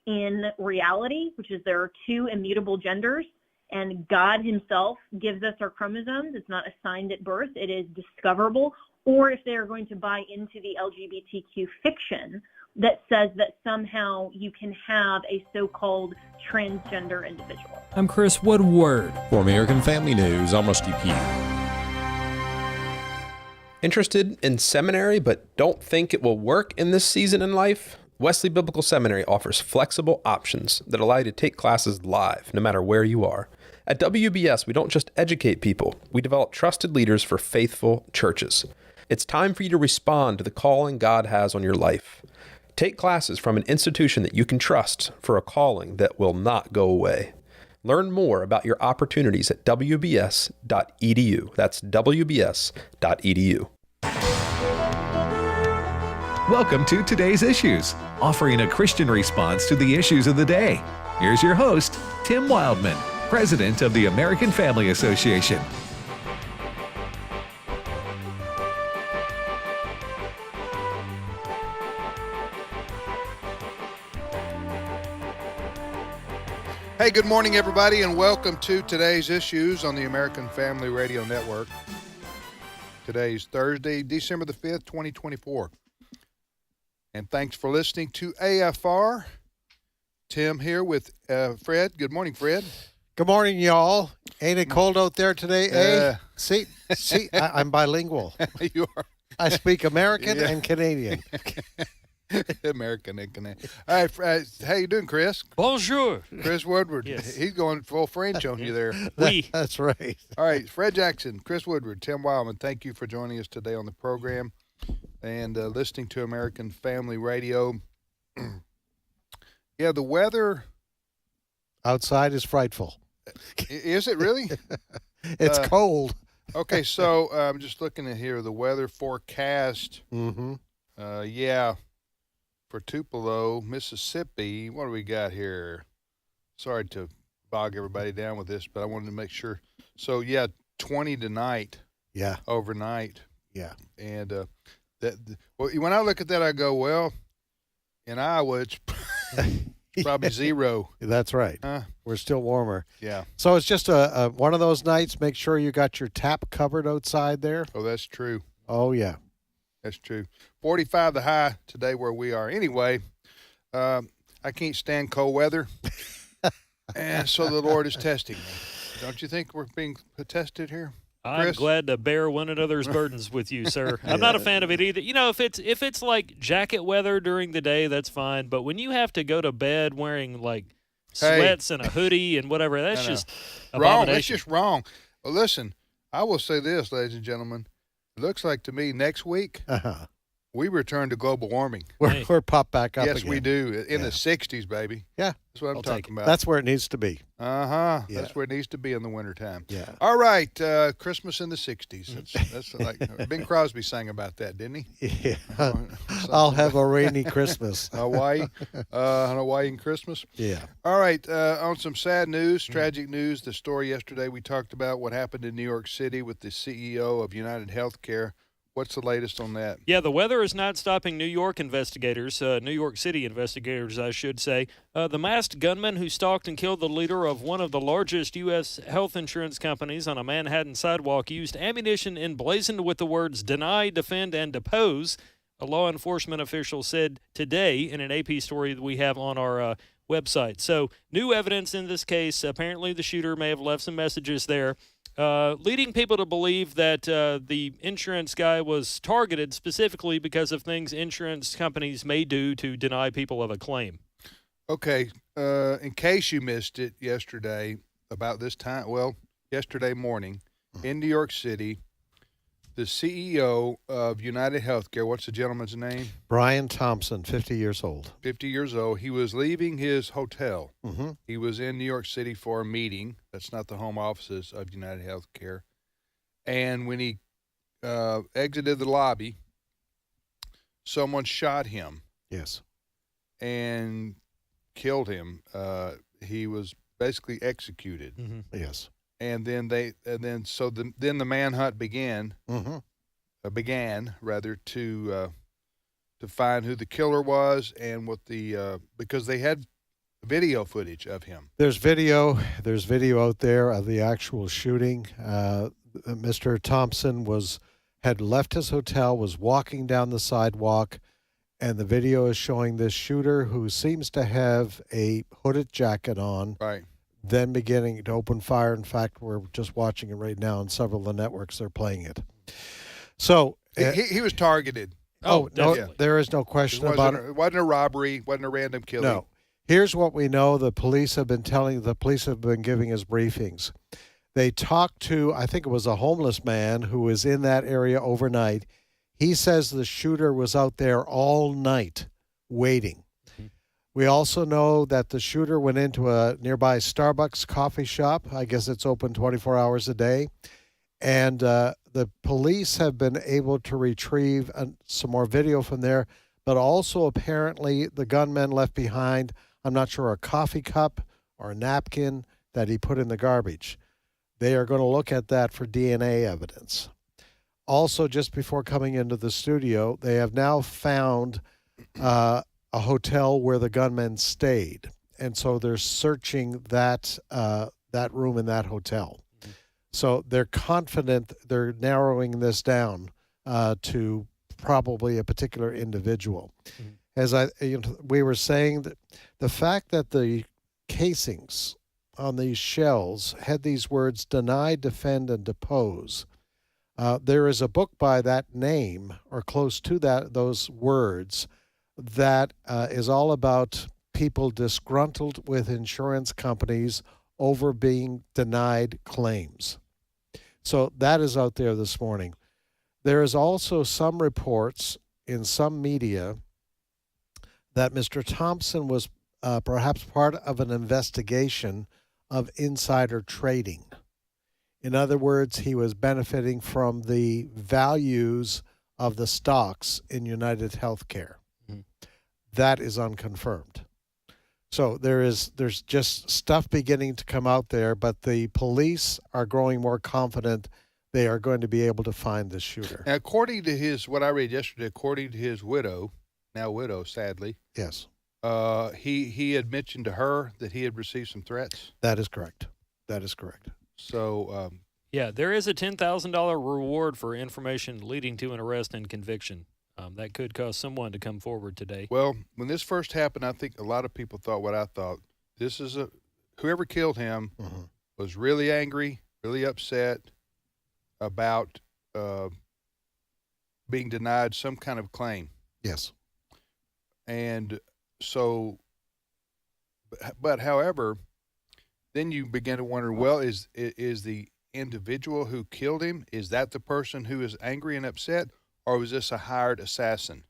in reality, which is there are two immutable genders, and God himself gives us our chromosomes. It's not assigned at birth. It is discoverable. Or if they are going to buy into the LGBTQ fiction that says that somehow you can have a so-called transgender individual. I'm Chris Woodward. For American Family News, I'm Rusty Pugh. Interested in seminary but don't think it will work in this season in life? Wesley Biblical Seminary offers flexible options that allow you to take classes live, no matter where you are. At WBS, we don't just educate people, we develop trusted leaders for faithful churches. It's time for you to respond to the calling God has on your life. Take classes from an institution that you can trust for a calling that will not go away. Learn more about your opportunities at wbs.edu. That's wbs.edu. Welcome to Today's Issues, offering a Christian response to the issues of the day. Here's your host, Tim Wildman, President of the American Family Association. Hey, good morning, everybody, and welcome to Today's Issues on the American Family Radio Network. Today's Thursday, December the 5th, 2024. And thanks for listening to AFR. Tim here with Fred. Good morning, Fred. Good morning, y'all. Ain't it cold out there today, eh? See, I'm bilingual. You are. I speak American and Canadian. American and Canadian. All right, how you doing, Chris? Bonjour. Chris Woodward. Yes. He's going full French on you there. Oui. That's right. All right, Fred Jackson, Chris Woodward, Tim Wildman, thank you for joining us today on the program and listening to American Family Radio. Yeah, the weather. Outside is frightful. Is it really? It's cold. Okay, so I'm just looking at here, the weather forecast. Mm-hmm. For Tupelo, Mississippi. What do we got here? Sorry to bog everybody down with this, but I wanted to make sure. So, 20 tonight. Yeah. Overnight. Yeah. And when I look at that, I go, well, in Iowa, it's probably zero. That's right. We're still warmer. Yeah. So it's just a one of those nights. Make sure you got your tap covered outside there. Oh, that's true. Oh, yeah. That's true. 45 the high today where we are. Anyway, I can't stand cold weather, and so the Lord is testing me. Don't you think we're being tested here, I'm Chris? glad to bear one another's burdens with you, sir. I'm not a fan of it either. You know, if it's like jacket weather during the day, that's fine. But when you have to go to bed wearing like sweats and a hoodie and whatever, that's just wrong. abomination. That's just wrong. Well, listen, I will say this, ladies and gentlemen. It looks like to me next week we return to global warming. We're popped back up Yes, again. we do. In the 60s, baby. Yeah. That's what I'm talking about. That's where it needs to be. Yeah. That's where it needs to be in the wintertime. Yeah. All right. Christmas in the 60s. That's like Bing Crosby sang about that, didn't he? Yeah. I'll have a rainy Christmas. Hawaii. An Hawaiian Christmas. Yeah. All right. On some sad news, tragic news, the story yesterday we talked about what happened in New York City with the CEO of UnitedHealthcare. What's the latest on that? Yeah, the weather is not stopping New York City investigators, I should say. The masked gunman who stalked and killed the leader of one of the largest U.S. health insurance companies on a Manhattan sidewalk used ammunition emblazoned with the words deny, defend, and depose, a law enforcement official said today in an AP story that we have on our website. So new evidence in this case. Apparently the shooter may have left some messages there. Leading people to believe that the insurance guy was targeted specifically because of things insurance companies may do to deny people of a claim. Okay, in case you missed it yesterday, about this time, yesterday morning in New York City, the CEO of UnitedHealthcare, what's the gentleman's name? Brian Thompson, 50 years old. 50 years old. He was leaving his hotel. Mm-hmm. He was in New York City for a meeting. That's not the home offices of UnitedHealthcare. And when he exited the lobby, someone shot him. Yes. And killed him. He was basically executed. Mm-hmm. Yes. And then the manhunt began. Mm-hmm. Began to find who the killer was and what because they had video footage of him. There's video out there of the actual shooting. Mr. Thompson had left his hotel, was walking down the sidewalk, and the video is showing this shooter who seems to have a hooded jacket on. Right. Then beginning to open fire. In fact, we're just watching it right now on several of the networks. They're playing it. So he was targeted. Oh, no, definitely. there is no question about it. It wasn't a robbery. Wasn't a random killing. No. Here's what we know. The police have been giving us briefings. They talked to, I think it was a homeless man who was in that area overnight. He says the shooter was out there all night waiting. We also know that the shooter went into a nearby Starbucks coffee shop. I guess it's open 24 hours a day. And the police have been able to retrieve some more video from there, but also apparently the gunman left behind, I'm not sure, a coffee cup or a napkin that he put in the garbage. They are going to look at that for DNA evidence. Also, just before coming into the studio, they have now found a hotel where the gunman stayed, and so they're searching that room in that hotel. So they're confident they're narrowing this down to probably a particular individual. As we were saying, that the fact that the casings on these shells had these words: deny, defend, and depose. There is a book by that name or close to those words that is all about people disgruntled with insurance companies over being denied claims. So that is out there this morning. There is also some reports in some media that Mr. Thompson was perhaps part of an investigation of insider trading. In other words, he was benefiting from the values of the stocks in UnitedHealthcare. That is unconfirmed. So there's just stuff beginning to come out there, but the police are growing more confident they are going to be able to find the shooter. Now, according to what I read yesterday, according to his widow, now widow, sadly. Yes. He had mentioned to her that he had received some threats. That is correct. That is correct. So, yeah, there is a $10,000 reward for information leading to an arrest and conviction. That could cause someone to come forward today. Well, when this first happened, I think a lot of people thought what I thought. This is whoever killed him was really angry, really upset about being denied some kind of claim. Yes. And so, but however, then you begin to wonder, well, is the individual who killed him, is that the person who is angry and upset, or was this a hired assassin?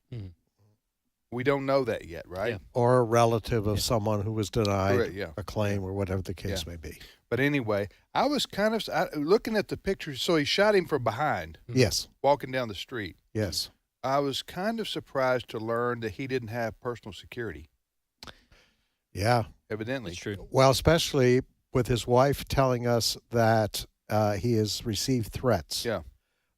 We don't know that yet, right? Yeah. Or a relative of someone who was denied Correct, a claim or whatever the case may be. But anyway, I was kind of looking at the picture. So he shot him from behind. Yes. Walking down the street. Yes. I was kind of surprised to learn that he didn't have personal security. Yeah. Evidently. That's true. Well, especially with his wife telling us that he has received threats. Yeah.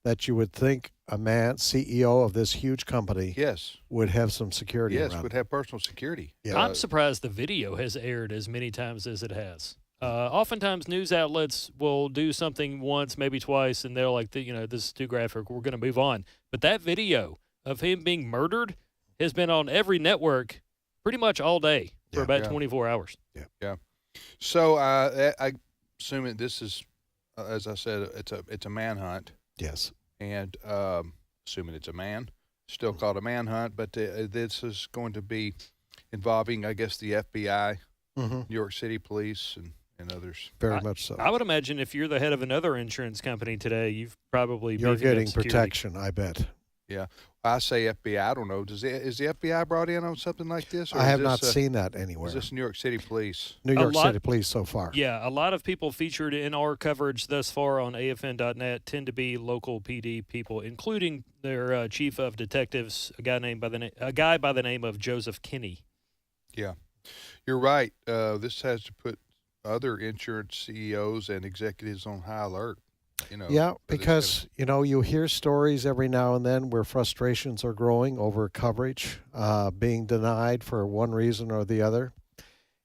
That you would think a man, CEO of this huge company, Yes, would have some security yes, around would him. have personal security. Yeah. I'm surprised the video has aired as many times as it has. Oftentimes, news outlets will do something once, maybe twice, and they're like, this is too graphic. We're going to move on. But that video of him being murdered has been on every network pretty much all day for about 24 hours. Yeah. So I assume that this is, as I said, it's a manhunt. Yes. And assuming it's a man, still called a manhunt, but this is going to be involving, I guess, the FBI, New York City Police, and others. Very much so. I would imagine if you're the head of another insurance company today, you're getting security. protection, I bet. Yeah. I say FBI. I don't know. Is the FBI brought in on something like this? Or I have is not this, seen that anywhere. Is this New York City Police? New York City Police so far. Yeah, a lot of people featured in our coverage thus far on AFN.net tend to be local PD people, including their chief of detectives, a guy by the name of Joseph Kinney. Yeah, you're right. This has to put other insurance CEOs and executives on high alert. Yeah, because, you hear stories every now and then where frustrations are growing over coverage, being denied for one reason or the other.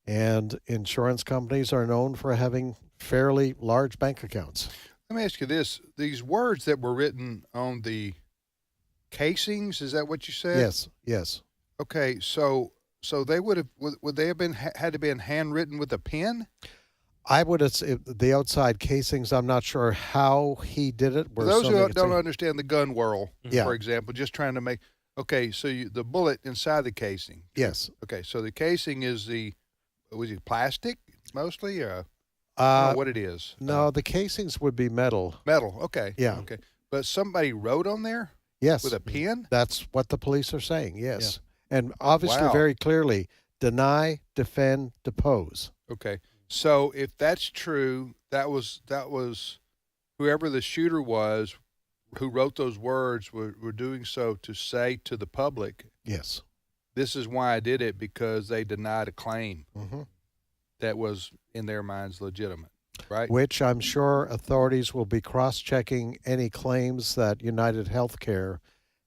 And insurance companies are known for having fairly large bank accounts. Let me ask you this: these words that were written on the casings, is that what you said? Yes, yes. Okay, so they would they have been had to been handwritten with a pen? I would have the outside casings. I'm not sure how he did it. For those who don't understand the gun world, Yeah. for example, just trying to make. Okay, so the bullet inside the casing. Yes. Okay, so the casing is was it plastic mostly, or I don't know what it is? No, the casings would be metal. Metal. Okay. Yeah. Okay, but somebody wrote on there Yes. with a pen. That's what the police are saying. Yes. And obviously, Wow. very clearly, deny, defend, depose. Okay, so if that's true, that was whoever the shooter was, who wrote those words were doing so to say to the public, Yes. this is why I did it, because they denied a claim Mm-hmm. that was in their minds legitimate, right? Which I'm sure authorities will be cross-checking any claims that UnitedHealthcare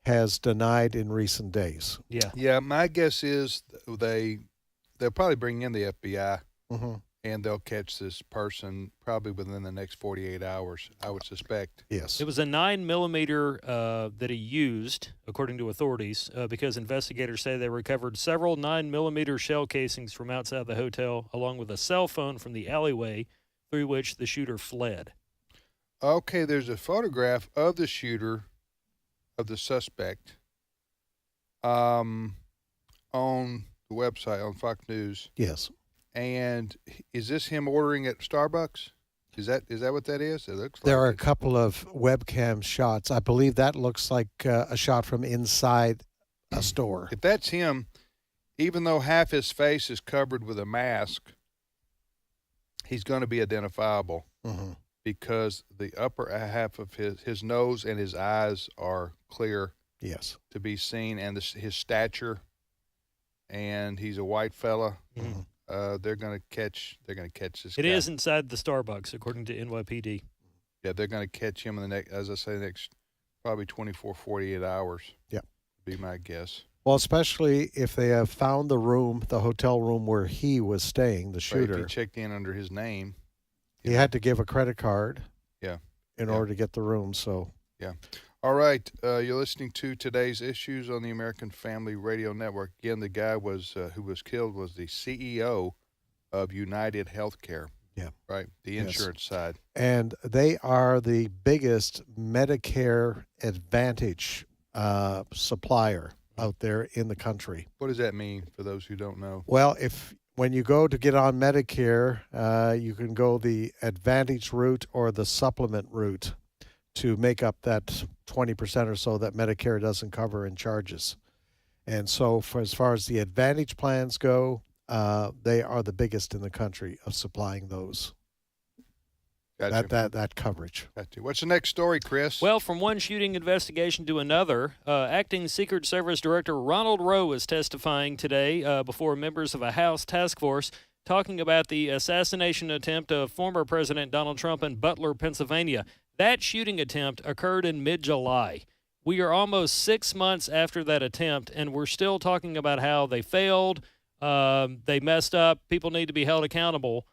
has denied in recent days. Yeah. Yeah, my guess is they'll probably bring in the FBI Mm-hmm. and they'll catch this person probably within the next 48 hours, I would suspect. Yes. It was a 9mm that he used, according to authorities, because investigators say they recovered several 9mm shell casings from outside the hotel, along with a cell phone from the alleyway through which the shooter fled. Okay, there's a photograph of the shooter, of the suspect, on the website, on Fox News. Yes. And is this him ordering at Starbucks? Is that what that is? It looks like There are a it. couple of webcam shots. I believe that looks like a shot from inside a store. If that's him, even though half his face is covered with a mask, he's going to be identifiable Mm-hmm. because the upper half of his nose and his eyes are clear Yes. to be seen, and his stature, and he's a white fella. Mhm. They're going to catch this It guy. is inside the Starbucks, according to NYPD. Yeah, they're going to catch him in the next, as I say, the next probably 24, 48 hours. Yeah. Be my guess. Well, especially if they have found the room, the hotel room where he was staying, the Right, if shooter. he checked in under his name. He had to give a credit card. Yeah. In Yeah. order to get the room. So. All right, you're listening to today's issues on the American Family Radio Network. Again, the guy who was killed was the CEO of UnitedHealthcare. Yeah. Right, the Yes. insurance side. And they are the biggest Medicare Advantage supplier out there in the country. What does that mean for those who don't know? Well, when you go to get on Medicare, you can go the Advantage route or the supplement route to make up that 20% or so that Medicare doesn't cover in charges. And so as far as the Advantage plans go, they are the biggest in the country of supplying those. Gotcha. That coverage. Gotcha. What's the next story, Chris? Well, from one shooting investigation to another, Acting Secret Service Director Ronald Rowe is testifying today before members of a House task force talking about the assassination attempt of former President Donald Trump in Butler, Pennsylvania. That shooting attempt occurred in mid-July. We are almost 6 months after that attempt, and we're still talking about how they failed, they messed up, people need to be held accountable.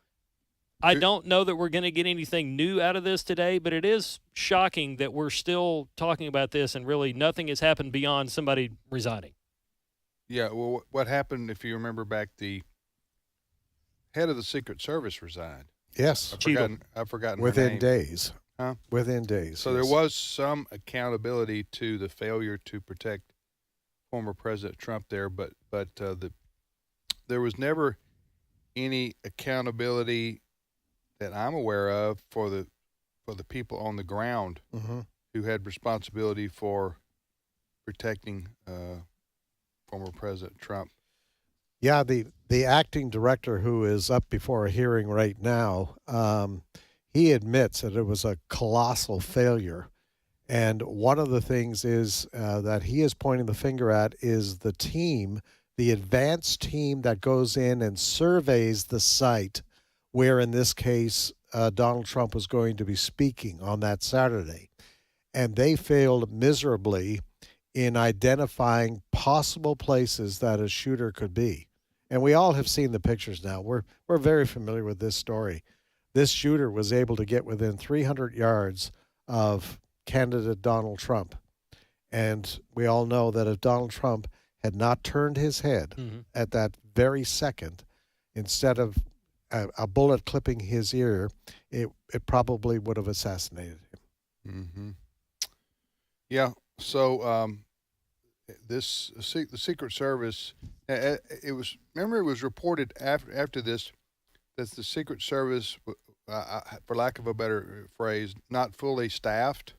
I don't know that we're going to get anything new out of this today, but it is shocking that we're still talking about this and really nothing has happened beyond somebody resigning. Yeah, well, what happened, if you remember back, the head of the Secret Service resigned. Yes. I've forgotten her Within name. days. Huh? Within days. So there was some accountability to the failure to protect former President Trump there, but there was never any accountability that I'm aware of for the people on the ground Mm-hmm. who had responsibility for protecting former President Trump. Yeah, the acting director who is up before a hearing right now, he admits that it was a colossal failure. And one of the things is that he is pointing the finger at is the team, the advanced team that goes in and surveys the site where, in this case, Donald Trump was going to be speaking on that Saturday. And they failed miserably in identifying possible places that a shooter could be. And we all have seen the pictures now. We're very familiar with this story. This shooter was able to get within 300 yards of candidate Donald Trump. And we all know that if Donald Trump had not turned his head at that very second, instead of a bullet clipping his ear, it probably would have assassinated him. Mm-hmm. Yeah. So the Secret Service, it was reported after this that the Secret Service, for lack of a better phrase, not fully staffed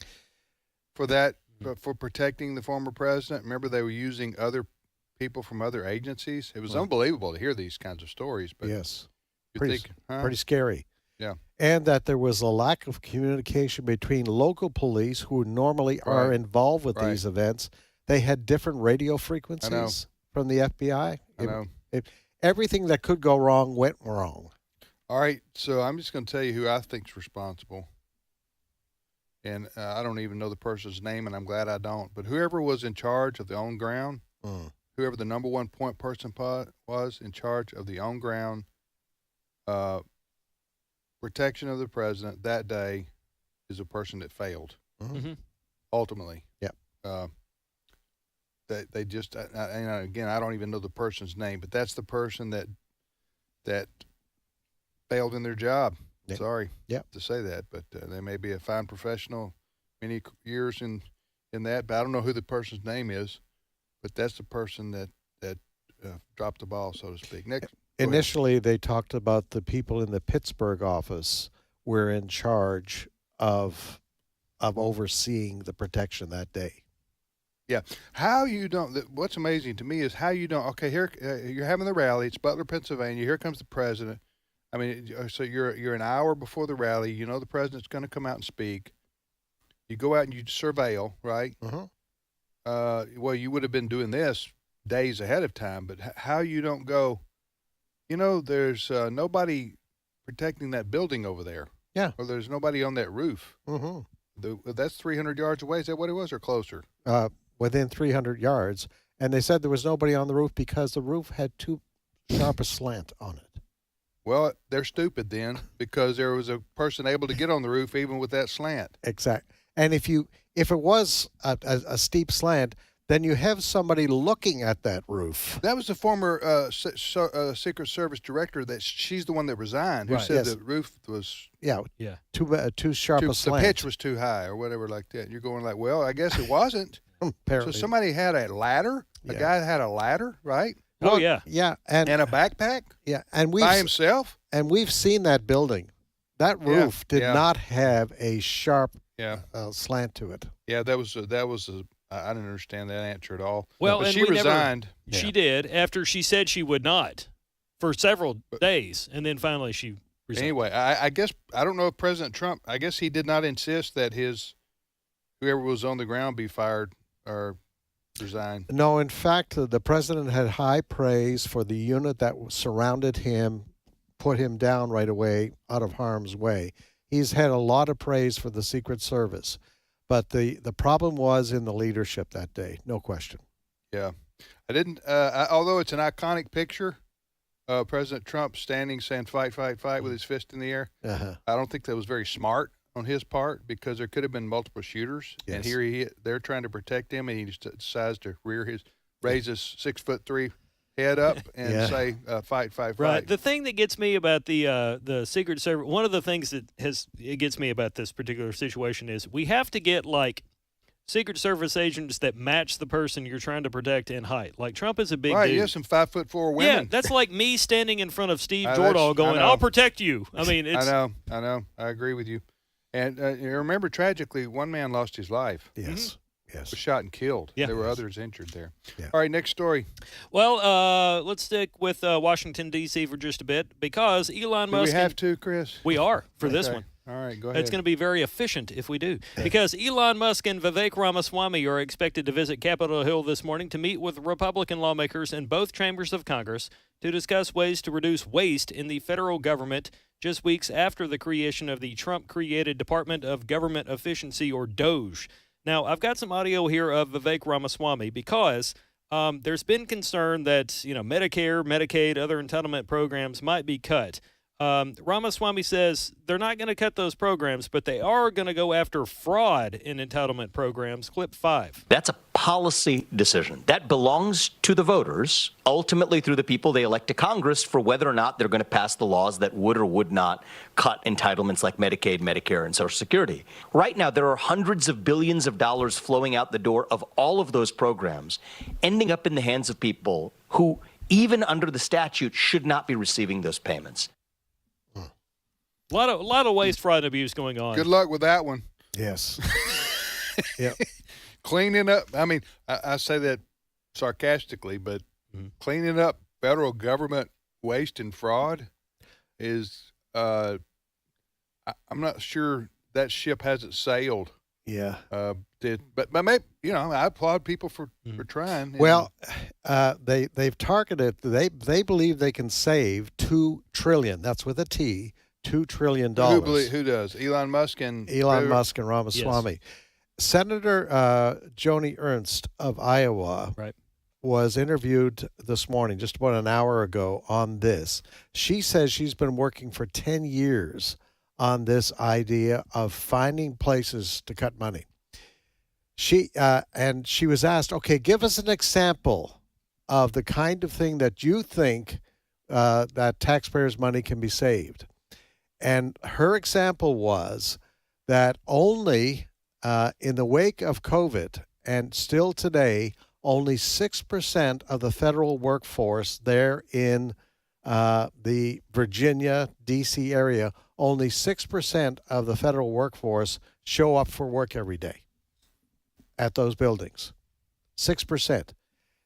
for that, for protecting the former president. Remember, they were using other people from other agencies. It was unbelievable to hear these kinds of stories. But yes, pretty scary. Yeah. And that there was a lack of communication between local police who normally are involved with these events. They had different radio frequencies from the FBI. I know. Everything that could go wrong went wrong. All right, so I'm just going to tell you who I think's responsible. And I don't even know the person's name, and I'm glad I don't. But whoever was in charge of the on ground, whoever the number one point person was in charge of the on ground protection of the president that day is a person that failed. Ultimately. Yeah. They just, again, I don't even know the person's name, but that's the person that failed in their job. Yep. Sorry Yep. to say that, but they may be a fine professional, many years in that, but I don't know who the person's name is, but that's the person that dropped the ball, so to speak. Next. Initially, they talked about the people in the Pittsburgh office were in charge of overseeing the protection that day. Yeah. How you don't, what's amazing to me is how you don't, okay, here, you're having the rally, it's Butler, Pennsylvania, here comes the president. I mean, so you're an hour before the rally, you know the president's going to come out and speak. You go out and you surveil, right? Well, you would have been doing this days ahead of time, but how you don't go, there's nobody protecting that building over there. Yeah. Or there's nobody on that roof. That's 300 yards away. Is that what it was, or closer? Within 300 yards. And they said there was nobody on the roof because the roof had too sharp a slant on it. Well, they're stupid then, because there was a person able to get on the roof even with that slant. Exactly. And if it was a steep slant, then you have somebody looking at that roof. That was the former Secret Service director. That she's the one that resigned, who said the roof was too sharp a slant. The pitch was too high or whatever like that. You're going like, well, I guess it wasn't. Apparently. So somebody had a ladder. A guy had a ladder, right? Oh, yeah. Yeah. And a backpack? Yeah. And by himself? And we've seen that building. That roof did not have a sharp slant to it. Yeah, that was I didn't understand that answer at all. Well, but and she resigned. She did after she said she would not for several days, and then finally she resigned. Anyway, I guess I don't know if President Trump, I guess he did not insist that whoever was on the ground be fired or resign. No, in fact, the president had high praise for the unit that surrounded him, put him down right away out of harm's way. He's had a lot of praise for the Secret Service, but the problem was in the leadership that day, no question. Yeah. I didn't, although it's an iconic picture, President Trump standing saying fight, fight, fight with his fist in the air. I don't think that was very smart on his part, because there could have been multiple shooters, and here they're trying to protect him, and he just decides to raise his 6'3" head up and say fight, fight, fight. Right. The thing that gets me about the Secret Service, one of the things that gets me about this particular situation is we have to get Secret Service agents that match the person you're trying to protect in height. Like Trump is a big dude. You have some 5'4" women. Yeah, that's like me standing in front of Steve Jordahl going, "I'll protect you." I mean, it's. I know. I agree with you. And you remember, tragically, one man lost his life. Yes. Was shot and killed. Yeah. There were others injured there. Yeah. All right, next story. Well, let's stick with Washington, D.C. for just a bit, because Elon Musk. Do we have to, Chris? We are for this one. All right, go ahead. It's going to be very efficient if we do, because Elon Musk and Vivek Ramaswamy are expected to visit Capitol Hill this morning to meet with Republican lawmakers in both chambers of Congress to discuss ways to reduce waste in the federal government, just weeks after the creation of the Trump-created Department of Government Efficiency, or DOGE. Now, I've got some audio here of Vivek Ramaswamy, because There's been concern that, Medicare, Medicaid, other entitlement programs might be cut. Ramaswamy says they're not going to cut those programs, but they are going to go after fraud in entitlement programs. Clip 5. That's a policy decision. That belongs to the voters, ultimately through the people they elect to Congress, for whether or not they're going to pass the laws that would or would not cut entitlements like Medicaid, Medicare, and Social Security. Right now, there are hundreds of billions of dollars flowing out the door of all of those programs, ending up in the hands of people who, even under the statute, should not be receiving those payments. A lot of waste, fraud, and abuse going on. Good luck with that one. Yes. Yep. Cleaning up, I say that sarcastically, but cleaning up federal government waste and fraud is, I'm not sure that ship hasn't sailed. Yeah. But maybe, I applaud people for trying. Well, they've targeted, they believe they can save $2 trillion. That's with a T. $2 trillion. Who does? Elon Musk and Ramaswamy. Yes. Senator Joni Ernst of Iowa was interviewed this morning, just about an hour ago, on this. She says she's been working for 10 years on this idea of finding places to cut money. She was asked, okay, give us an example of the kind of thing that you think that taxpayers' money can be saved. And her example was that only in the wake of COVID, and still today, only 6% of the federal workforce there in the Virginia, D.C. area, only 6% of the federal workforce show up for work every day at those buildings. 6%.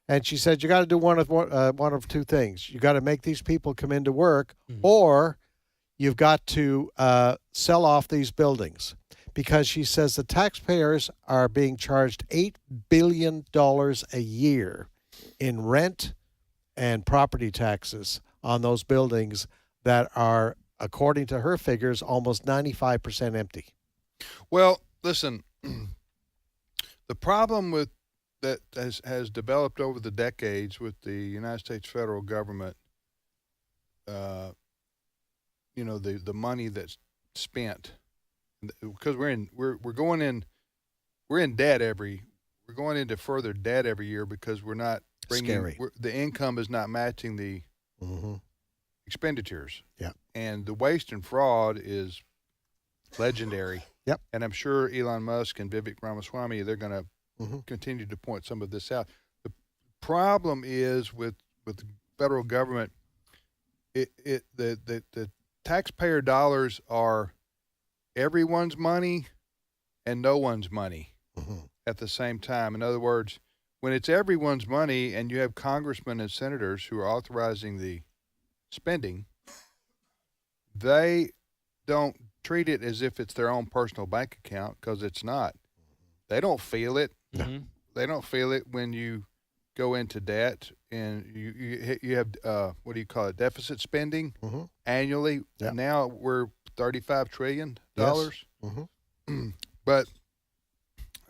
And she said, you got to do one of two things. You got to make these people come into work, or you've got to sell off these buildings, because she says the taxpayers are being charged $8 billion a year in rent and property taxes on those buildings that are, according to her figures, almost 95% empty. Well, listen, the problem with that has developed over the decades with the United States federal government, the money that's spent, because we're going into further debt every year because we're not bringing the income is not matching the expenditures. Yeah, and the waste and fraud is legendary. Yep, and I'm sure Elon Musk and Vivek Ramaswamy, they're going to continue to point some of this out. The problem is with the federal government, the taxpayer dollars are everyone's money and no one's money at the same time. In other words, when it's everyone's money and you have congressmen and senators who are authorizing the spending, they don't treat it as if it's their own personal bank account, because it's not. They don't feel it. They don't feel it when you go into debt and you have what do you call it, deficit spending annually. Yeah. Now we're $35 trillion. Yes. But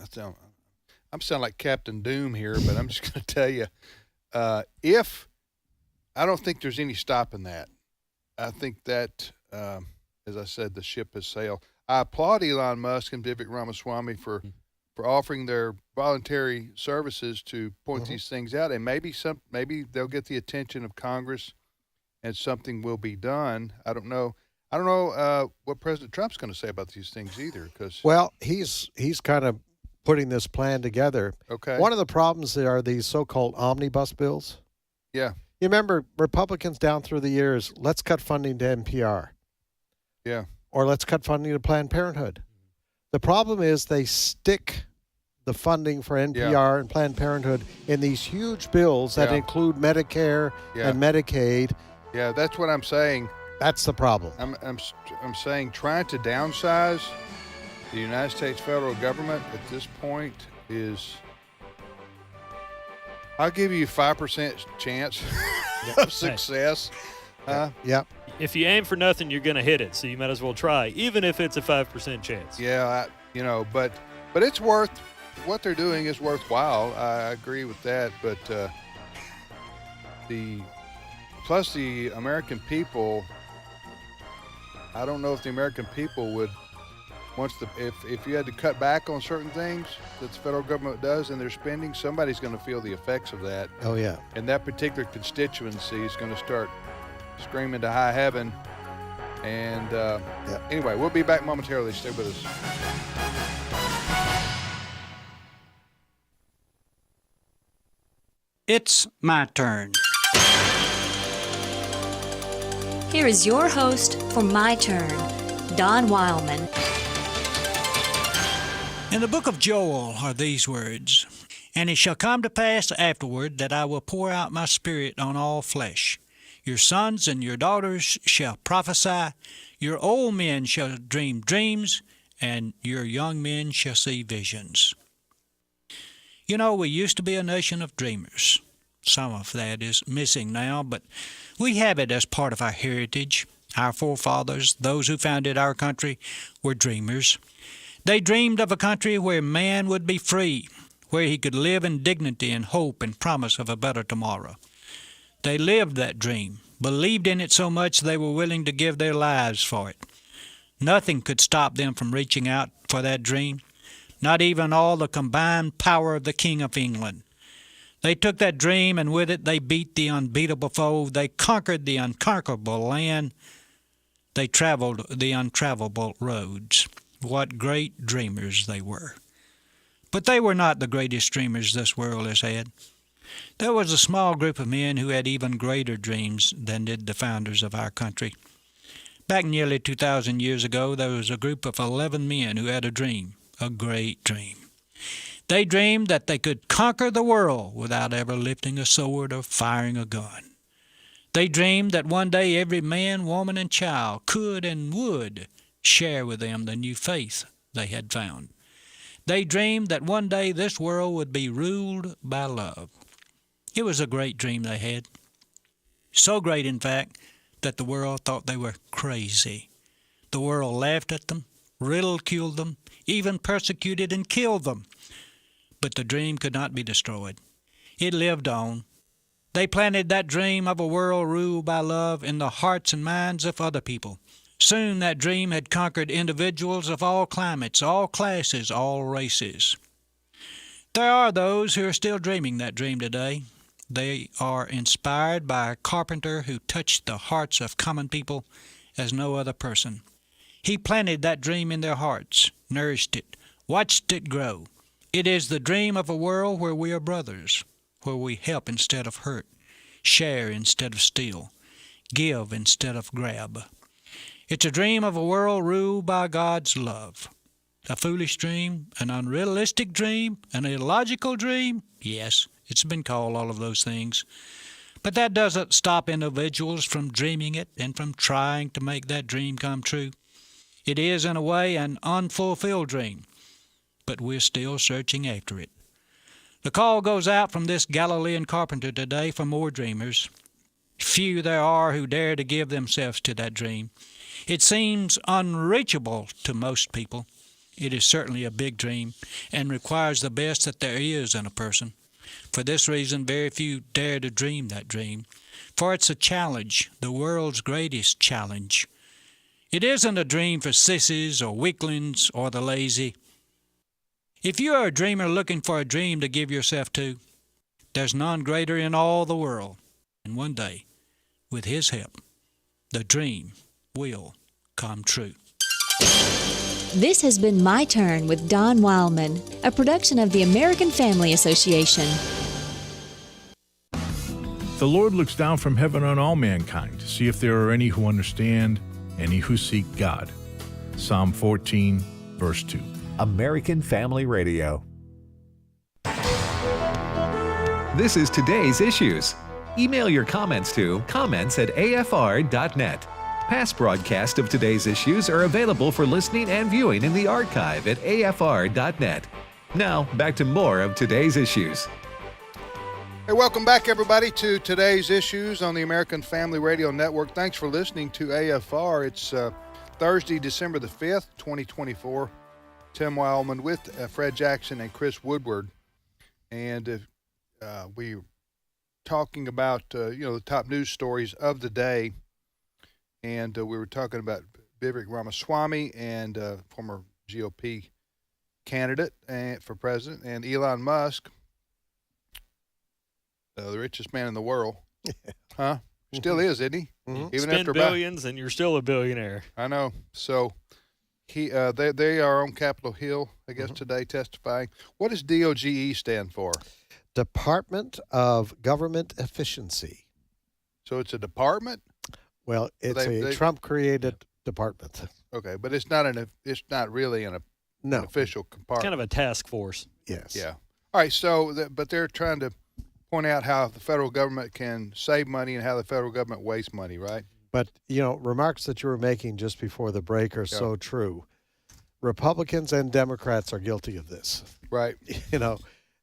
I'm sounding like Captain Doom here, but I'm just going to tell you, if I don't think there's any stopping that. I think that, as I said, the ship has sailed. I applaud Elon Musk and Vivek Ramaswamy for offering their voluntary services to point these things out, and maybe they'll get the attention of Congress, and something will be done. I don't know what President Trump's going to say about these things either, because he's kind of putting this plan together. Okay. One of the problems there are these so-called omnibus bills. Yeah. You remember Republicans down through the years, let's cut funding to NPR. Yeah. Or let's cut funding to Planned Parenthood. The problem is they stick the funding for NPR and Planned Parenthood in these huge bills that include Medicare and Medicaid. Yeah, that's what I'm saying. That's the problem. I'm saying trying to downsize the United States federal government at this point is, I'll give you 5% chance of success. Yep. If you aim for nothing, you're going to hit it, so you might as well try, even if it's a 5% chance. Yeah, but it's worth what they're doing is worthwhile. I agree with that, but the American people, I don't know if the American people would, if you had to cut back on certain things that the federal government does in their spending, somebody's going to feel the effects of that. Oh, yeah. And that particular constituency is going to start screaming to high heaven. And anyway, we'll be back momentarily. Stay with us. It's my turn. Here is your host for My Turn, Don Wildman. In the book of Joel are these words, "And it shall come to pass afterward that I will pour out my spirit on all flesh. Your sons and your daughters shall prophesy, your old men shall dream dreams, and your young men shall see visions." You know, we used to be a nation of dreamers. Some of that is missing now, but we have it as part of our heritage. Our forefathers, those who founded our country, were dreamers. They dreamed of a country where man would be free, where he could live in dignity and hope and promise of a better tomorrow. They lived that dream, believed in it so much they were willing to give their lives for it. Nothing could stop them from reaching out for that dream, not even all the combined power of the King of England. They took that dream, and with it they beat the unbeatable foe. They conquered the unconquerable land. They traveled the untravelable roads. What great dreamers they were. But they were not the greatest dreamers this world has had. There was a small group of men who had even greater dreams than did the founders of our country. Back nearly 2,000 years ago, there was a group of 11 men who had a dream, a great dream. They dreamed that they could conquer the world without ever lifting a sword or firing a gun. They dreamed that one day every man, woman, and child could and would share with them the new faith they had found. They dreamed that one day this world would be ruled by love. It was a great dream they had. So great, in fact, that the world thought they were crazy. The world laughed at them, ridiculed them, even persecuted and killed them. But the dream could not be destroyed. It lived on. They planted that dream of a world ruled by love in the hearts and minds of other people. Soon that dream had conquered individuals of all climates, all classes, all races. There are those who are still dreaming that dream today. They are inspired by a carpenter who touched the hearts of common people as no other person. He planted that dream in their hearts, nourished it, watched it grow. It is the dream of a world where we are brothers, where we help instead of hurt, share instead of steal, give instead of grab. It's a dream of a world ruled by God's love. A foolish dream, an unrealistic dream, an illogical dream? Yes, it's been called all of those things. But that doesn't stop individuals from dreaming it and from trying to make that dream come true. It is, in a way, an unfulfilled dream, but we're still searching after it. The call goes out from this Galilean carpenter today for more dreamers. Few there are who dare to give themselves to that dream. It seems unreachable to most people. It is certainly a big dream and requires the best that there is in a person. For this reason, very few dare to dream that dream, for it's a challenge, the world's greatest challenge. It isn't a dream for sissies or weaklings or the lazy. If you are a dreamer looking for a dream to give yourself to, there's none greater in all the world. And one day, with His help, the dream will come true. This has been My Turn with Don Wildman, a production of the American Family Association. The Lord looks down from heaven on all mankind to see if there are any who understand, any who seek God. Psalm 14, verse 2. American Family Radio. This is Today's Issues. Email your comments to comments@afr.net. Past broadcasts of Today's Issues are available for listening and viewing in the archive at afr.net. Now, back to more of Today's Issues. Hey, welcome back, everybody, to Today's Issues on the American Family Radio Network. Thanks for listening to AFR. It's Thursday, December the 5th, 2024. Tim Wildman with Fred Jackson and Chris Woodward. And we were talking about, the top news stories of the day. And we were talking about Vivek Ramaswamy and former GOP candidate for president, and Elon Musk, the richest man in the world. Huh? Still is, isn't he? Mm-hmm. Even Spend after billions and you're still a billionaire. I know. So they are on Capitol Hill, I guess, today testifying. What does DOGE stand for? Department of Government Efficiency. So it's a department? Well, it's a Trump-created department. Okay, but it's not really an official compartment. It's kind of a task force. Yes. Yeah. All right. So, but they're trying to point out how the federal government can save money and how the federal government wastes money, right? But, remarks that you were making just before the break are so true. Republicans and Democrats are guilty of this. Right.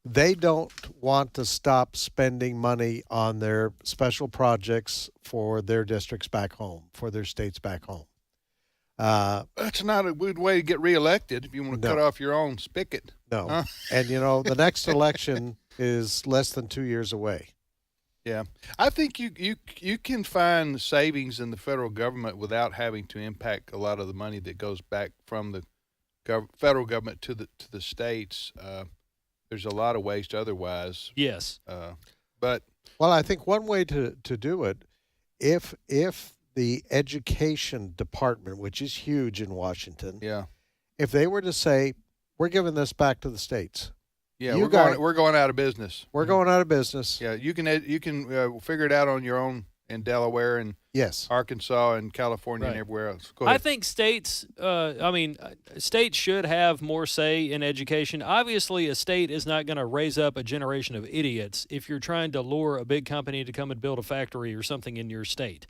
They don't want to stop spending money on their special projects for their districts back home, for their states back home. That's not a good way to get reelected if you want to cut off your own spigot. No. Huh? And, the next election is less than 2 years away. Yeah. I think you can find savings in the federal government without having to impact a lot of the money that goes back from the federal government to the states. There's a lot of ways to otherwise. Yes. But well, I think one way to do it, if the education department, which is huge in Washington, if they were to say, we're giving this back to the states. Yeah, we're going out of business. We're going out of business. Yeah, you can figure it out on your own in Delaware and Arkansas and California and everywhere else. Go ahead. I think states should have more say in education. Obviously, a state is not going to raise up a generation of idiots if you're trying to lure a big company to come and build a factory or something in your state.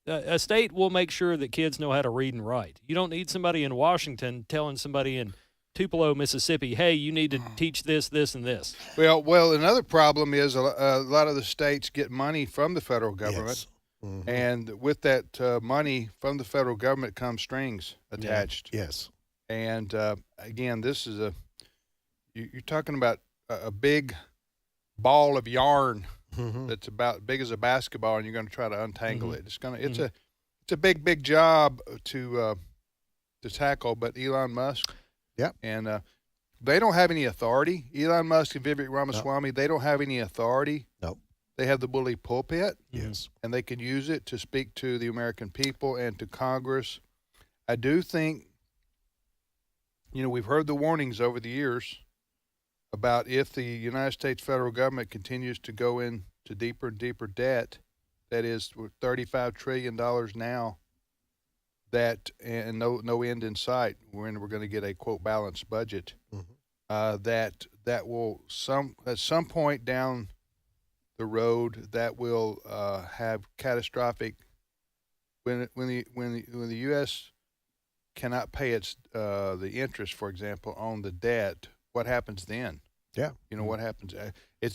A state will make sure that kids know how to read and write. You don't need somebody in Washington telling somebody in Tupelo, Mississippi, hey, you need to teach this, this, and this. Well, another problem is a lot of the states get money from the federal government, and with that money from the federal government comes strings attached. Yeah. Yes. And again, this is you're talking about a big ball of yarn that's about big as a basketball, and you're going to try to untangle it. It's a big job to tackle. But Elon Musk. Yep. And they don't have any authority. Elon Musk and Vivek Ramaswamy, they don't have any authority. No. They have the bully pulpit. Yes. And they can use it to speak to the American people and to Congress. I do think, we've heard the warnings over the years about if the United States federal government continues to go into deeper and deeper debt, that is $35 trillion now, that and no end in sight when we're going to get a quote balanced budget, that will at some point down the road that will have catastrophic when the U.S. cannot pay its the interest, for example, on the debt. What happens then? Yeah, what happens?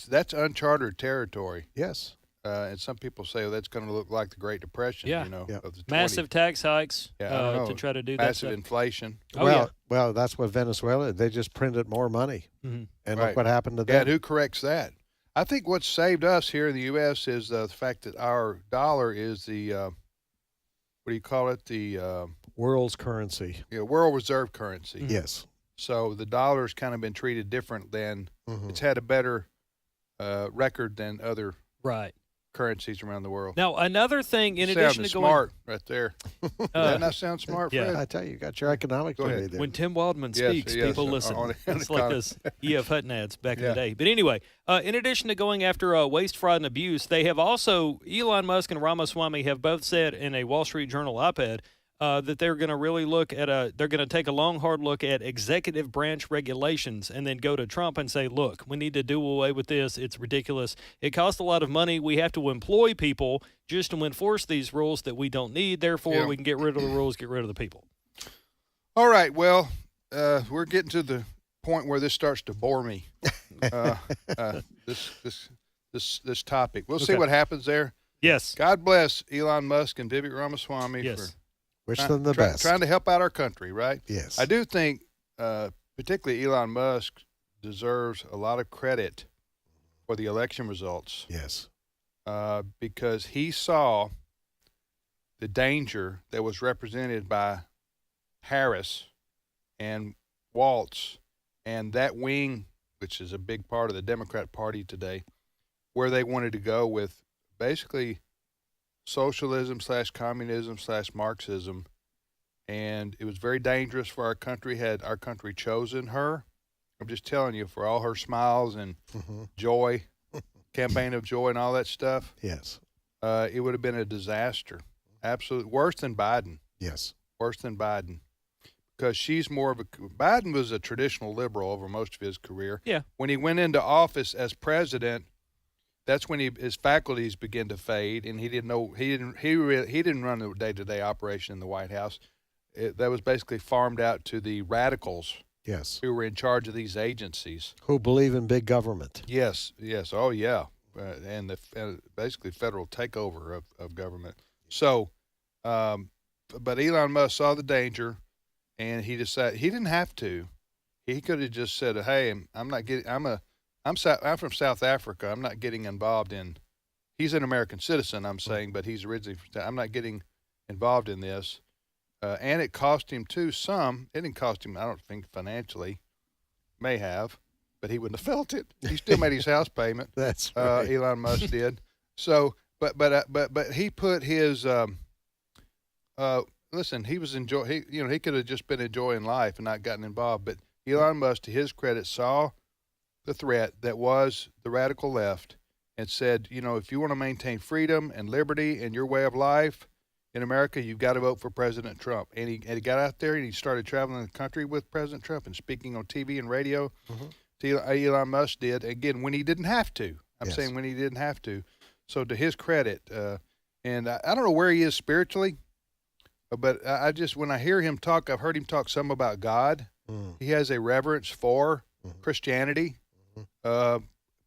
That's uncharted territory. Yes. And some people say that's going to look like the Great Depression, of the massive tax hikes to try to do that. Massive inflation. Well, that's what Venezuela, they just printed more money. And look what happened to them. Yeah, and who corrects that? I think what saved us here in the U.S. is the fact that our dollar is the, what do you call it? The world's currency. Yeah, world reserve currency. Yes. So the dollar's kind of been treated different than, it's had a better record than other currencies around the world. Now, another thing, in addition to going smart right there. Does that not sound smart, Fred? I tell you, you got your economics degree there. When Tim Wildman speaks, people listen. It's like those E.F. Hutton ads back in the day. But anyway, in addition to going after waste, fraud, and abuse, they have also, Elon Musk and Ramaswamy have both said in a Wall Street Journal op-ed that they're going to really they're going to take a long, hard look at executive branch regulations and then go to Trump and say, look, we need to do away with this. It's ridiculous. It costs a lot of money. We have to employ people just to enforce these rules that we don't need. Therefore, we can get rid of the rules, get rid of the people. All right. Well, we're getting to the point where this starts to bore me. This topic. We'll see what happens there. Yes. God bless Elon Musk and Vivek Ramaswamy for wish them the best. Trying to help out our country, right? Yes. I do think particularly Elon Musk, deserves a lot of credit for the election results. Yes. Because he saw the danger that was represented by Harris and Waltz and that wing, which is a big part of the Democrat Party today, where they wanted to go with basically socialism / communism / Marxism. And it was very dangerous for our country. Had our country chosen her, I'm just telling you, for all her smiles and joy, campaign of joy and all that stuff, Yes. it would have been a disaster. Absolutely. Worse than Biden. Yes. Worse than Biden. Because she's more of a, Biden was a traditional liberal over most of his career. Yeah. When he went into office as president, that's when his faculties began to fade, and he didn't run the day-to-day operation in the White House. That was basically farmed out to the radicals. Yes. Who were in charge of these agencies. Who believe in big government. Yes. Oh, yeah. And basically federal takeover of government. So, but Elon Musk saw the danger, and he decided he didn't have to. He could have just said, "Hey, I'm from South Africa. I'm not getting involved in." He's an American citizen, I'm saying, but he's originally from. I'm not getting involved in this. And it cost him too some. It didn't cost him, I don't think, financially. May have, but he wouldn't have felt it. He still made his house payment. That's right. Elon Musk did. So, but he put his. Listen, he was he could have just been enjoying life and not gotten involved. But Elon Musk, to his credit, saw the threat that was the radical left and said, if you want to maintain freedom and liberty and your way of life in America, you've got to vote for President Trump. And he got out there and he started traveling the country with President Trump and speaking on TV and radio. Elon Musk did, again, when he didn't have to. I'm saying when he didn't have to. So to his credit, and I don't know where he is spiritually, but I just, when I hear him talk, I've heard him talk some about God. He has a reverence for Christianity.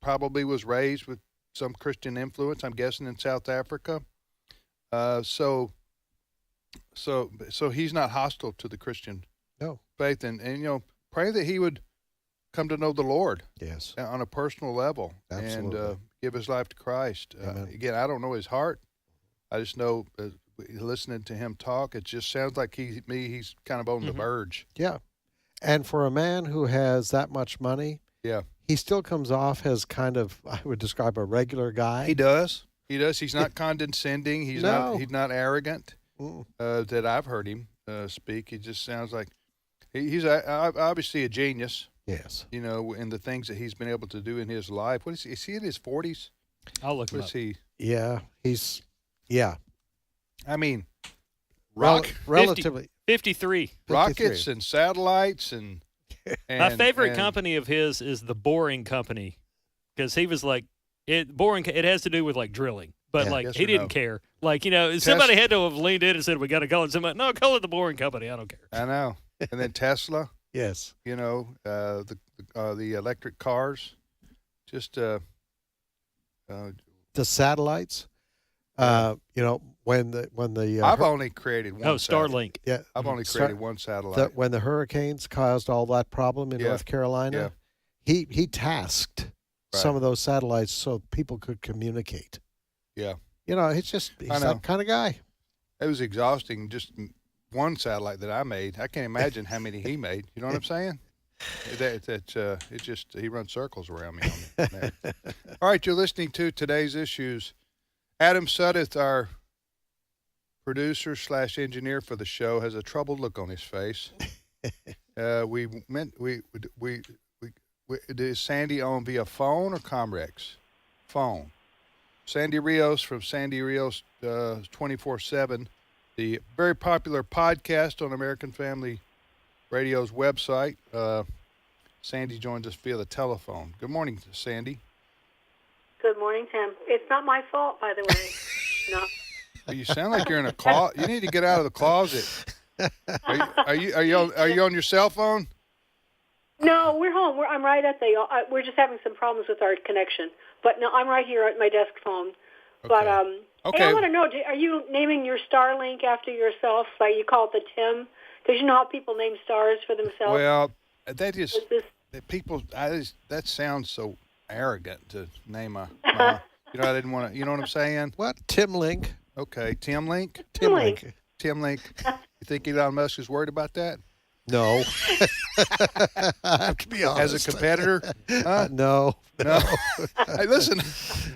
Probably was raised with some Christian influence, I'm guessing, in South Africa. So he's not hostile to the Christian faith, and pray that he would come to know the Lord, on a personal level, and give his life to Christ. Again, I don't know his heart. I just know, listening to him talk, it just sounds like he's kind of on the verge. Yeah, and for a man who has that much money, he still comes off as kind of, I would describe, a regular guy. He does. He's not condescending. He's not arrogant. That I've heard him speak. He just sounds like he's obviously a genius. Yes. In the things that he's been able to do in his life. What is he? Is he in his 40s? I'll look him up. up. He? Yeah, he's. I mean, relatively 53. Rockets and satellites and my favorite company of his is the Boring Company, because he was like, boring. It has to do with like drilling, but he didn't care. Somebody had to have leaned in and said, "We got to call it somebody." No, call it the Boring Company. I don't care. I know. And then Tesla. Yes. The electric cars, just the satellites. When the I've only created one. Starlink. Yeah, I've only created one satellite. When the hurricanes caused all that problem in North Carolina, he tasked some of those satellites so people could communicate. Yeah. He's that kind of guy. It was exhausting. Just one satellite that I made. I can't imagine how many he made. You know what I'm saying? He runs circles around me on that. All right, you're listening to Today's Issues. Adam Suddeth, our producer / engineer for the show, has a troubled look on his face. Is Sandy on via phone or Comrex? Phone. Sandy Rios from Sandy Rios 24/7, the very popular podcast on American Family Radio's website. Sandy joins us via the telephone. Good morning, Sandy. Good morning, Tim. It's not my fault, by the way. No. Well, you sound like you're in a closet. You need to get out of the closet. Are you on your cell phone? No, we're home. I'm right at we're just having some problems with our connection. But no, I'm right here at my desk phone. Okay. But hey, I want to know: are you naming your Starlink after yourself? Like you call it the Tim? Because you know how people name stars for themselves. Well, that is people. That sounds so arrogant to name a. You know, I didn't want to. You know what I'm saying? What? Tim Link? Okay, Tim Link. Tim Link. Tim Link. You think Elon Musk is worried about that? No. I have to be honest. As a competitor? No. Hey, listen,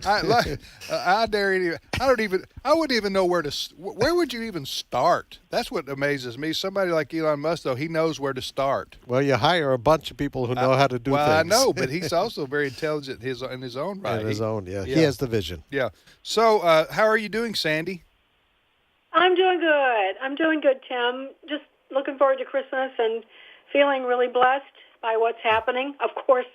I dare you. I wouldn't even know where would you even start? That's what amazes me. Somebody like Elon Musk, though, he knows where to start. Well, you hire a bunch of people who know how to do things. Well, I know, but he's also very intelligent in his own right. In his own, yeah. He has the vision. Yeah. So, how are you doing, Sandy? I'm doing good, Tim. Just looking forward to Christmas and feeling really blessed by what's happening. Of course,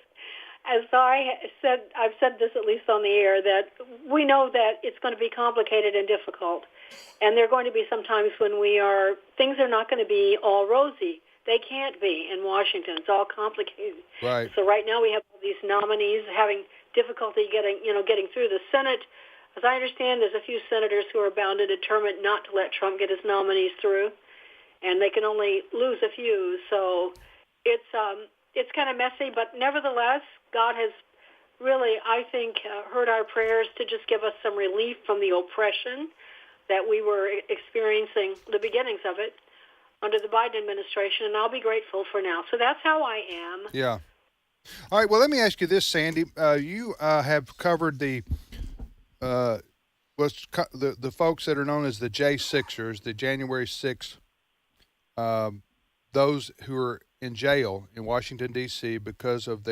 as I've said this at least on the air, that we know that it's going to be complicated and difficult. And there are going to be some times when things are not going to be all rosy. They can't be in Washington. It's all complicated. Right. So right now we have all these nominees having difficulty getting through the Senate. As I understand, there's a few senators who are bound and determined not to let Trump get his nominees through, and they can only lose a few. So it's kind of messy, but nevertheless, God has really, I think, heard our prayers to just give us some relief from the oppression that we were experiencing, the beginnings of it, under the Biden administration, and I'll be grateful for now. So that's how I am. Yeah. All right, well, let me ask you this, Sandy. You have covered the folks that are known as the J6ers, the January 6th, those who are in jail in Washington, D.C. because of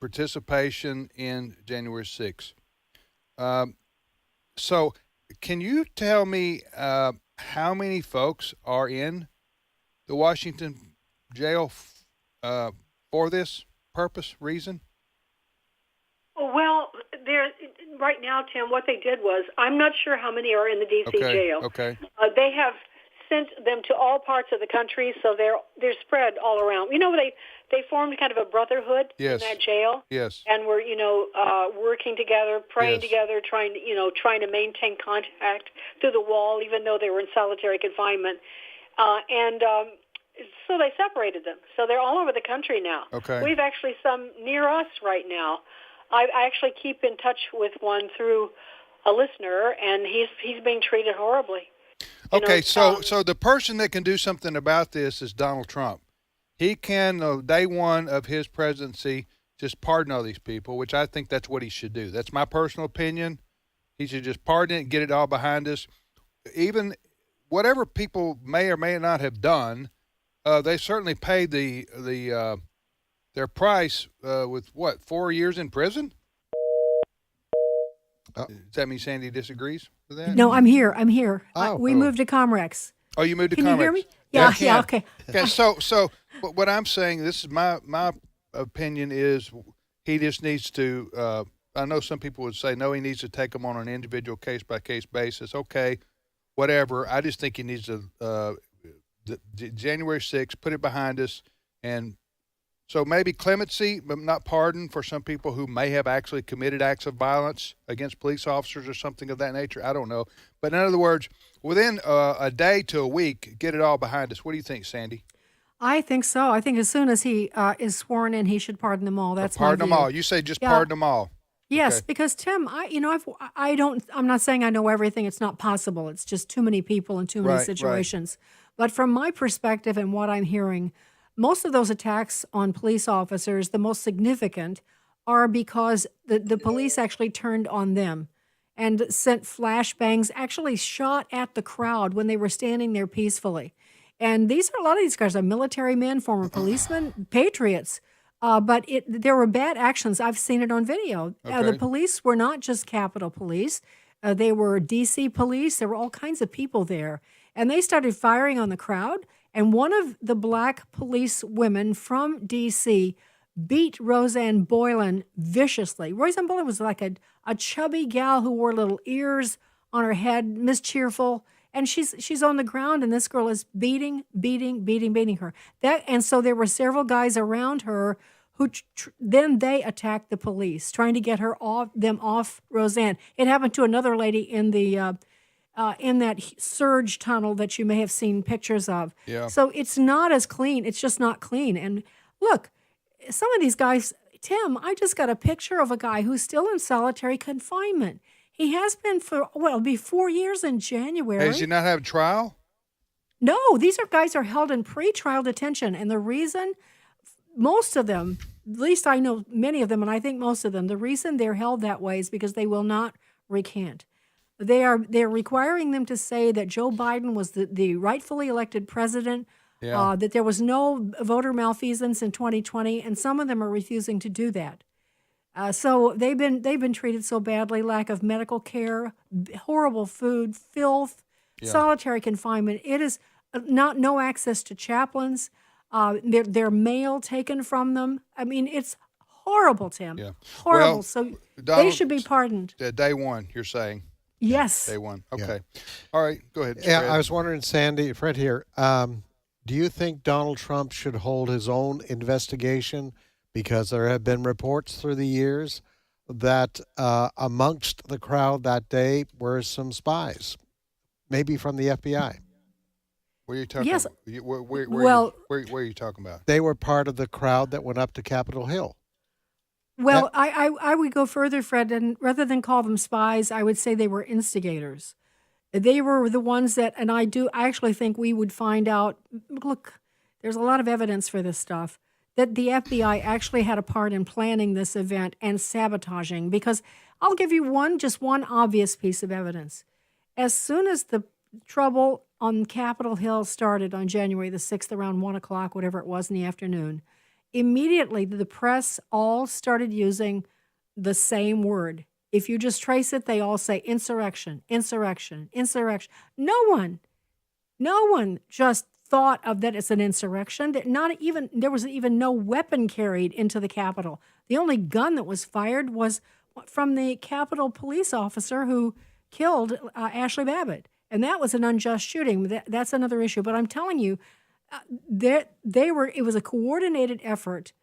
participation in January 6th. So can you tell me how many folks are in the Washington jail for this reason? Well, right now, Tim, what they did was, I'm not sure how many are in the D.C. jail. Okay. They have sent them to all parts of the country, so they're spread all around. You know, they formed kind of a brotherhood in that jail. Yes. And we're working together, praying together, trying to maintain contact through the wall, even though they were in solitary confinement. So they separated them. So they're all over the country now. Okay. We've actually some near us right now. I actually keep in touch with one through a listener, and he's being treated horribly. Okay, so the person that can do something about this is Donald Trump. He can, day one of his presidency, just pardon all these people, which I think that's what he should do. That's my personal opinion. He should just pardon it and get it all behind us. Even whatever people may or may not have done, they certainly paid their price with 4 years in prison? Does that mean Sandy disagrees with that? No, I'm here. We moved to Comrex. Oh, you moved to Comrex. Can you hear me? Yeah, okay. Okay, so what I'm saying, this is my opinion, is he just needs to, I know some people would say, no, he needs to take them on an individual case-by-case basis. Okay, whatever. I just think he needs to, January 6th, put it behind us, and so maybe clemency, but not pardon for some people who may have actually committed acts of violence against police officers or something of that nature. I don't know. But in other words, within a day to a week, get it all behind us. What do you think, Sandy? I think so. I think as soon as he is sworn in, he should pardon them all. That's pardon my view. them all. You say just pardon them all. Yes, Okay. because Tim, I'm not saying I know everything. It's not possible. It's just too many people and too many situations. But from my perspective and what I'm hearing, most of those attacks on police officers, the most significant, are because the police actually turned on them and sent flashbangs, actually shot at the crowd when they were standing there peacefully. And a lot of these guys are military men, former policemen, patriots. But there were bad actions. I've seen it on video. Okay. The police were not just Capitol Police. They were D.C. police. There were all kinds of people there. And they started firing on the crowd. And one of the black police women from D.C. beat Roseanne Boylan viciously. Roseanne Boylan was like a chubby gal who wore little ears on her head, mischeerful. And she's on the ground, and this girl is beating her. And so there were several guys around her who then they attacked the police, trying to get them off Roseanne. It happened to another lady in the in that surge tunnel that you may have seen pictures of. Yeah. So it's not as clean. It's just not clean. And look, some of these guys, Tim, I just got a picture of a guy who's still in solitary confinement. He has been for, it'll be 4 years in January. Has he not had a trial? No, these guys are held in pretrial detention. And the reason, most of them, at least I know many of them, and I think most of them, the reason they're held that way is because they will not recant. They're requiring them to say that Joe Biden was the rightfully elected president, that there was no voter malfeasance in 2020, and some of them are refusing to do that. So they've been treated so badly: lack of medical care, horrible food, filth, solitary confinement. It is no access to chaplains. Their mail taken from them. I mean, it's horrible, Tim. Yeah. Horrible. Well, So Donald, they should be pardoned. Day one, you're saying? Yes. Day one. Okay. Yeah. All right. Go ahead. Yeah, Fred. I was wondering, Sandy, Fred here. Do you think Donald Trump should hold his own investigation? Because there have been reports through the years that amongst the crowd that day were some spies, maybe from the FBI. What are you talking Yes. about? Where are you talking about? They were part of the crowd that went up to Capitol Hill. Well, I would go further, Fred, and rather than call them spies, I would say they were instigators. They were the ones that, and I actually think we would find out, look, there's a lot of evidence for this stuff, that the FBI actually had a part in planning this event and sabotaging, because I'll give you just one obvious piece of evidence. As soon as the trouble on Capitol Hill started on January the 6th around 1 o'clock, whatever it was in the afternoon, immediately the press all started using the same word. If you just trace it, they all say insurrection, insurrection, insurrection. No one just thought of that as an insurrection. There was even no weapon carried into the Capitol. The only gun that was fired was from the Capitol police officer who killed Ashley Babbitt. And that was an unjust shooting. That's another issue. But I'm telling you, it was a coordinated effort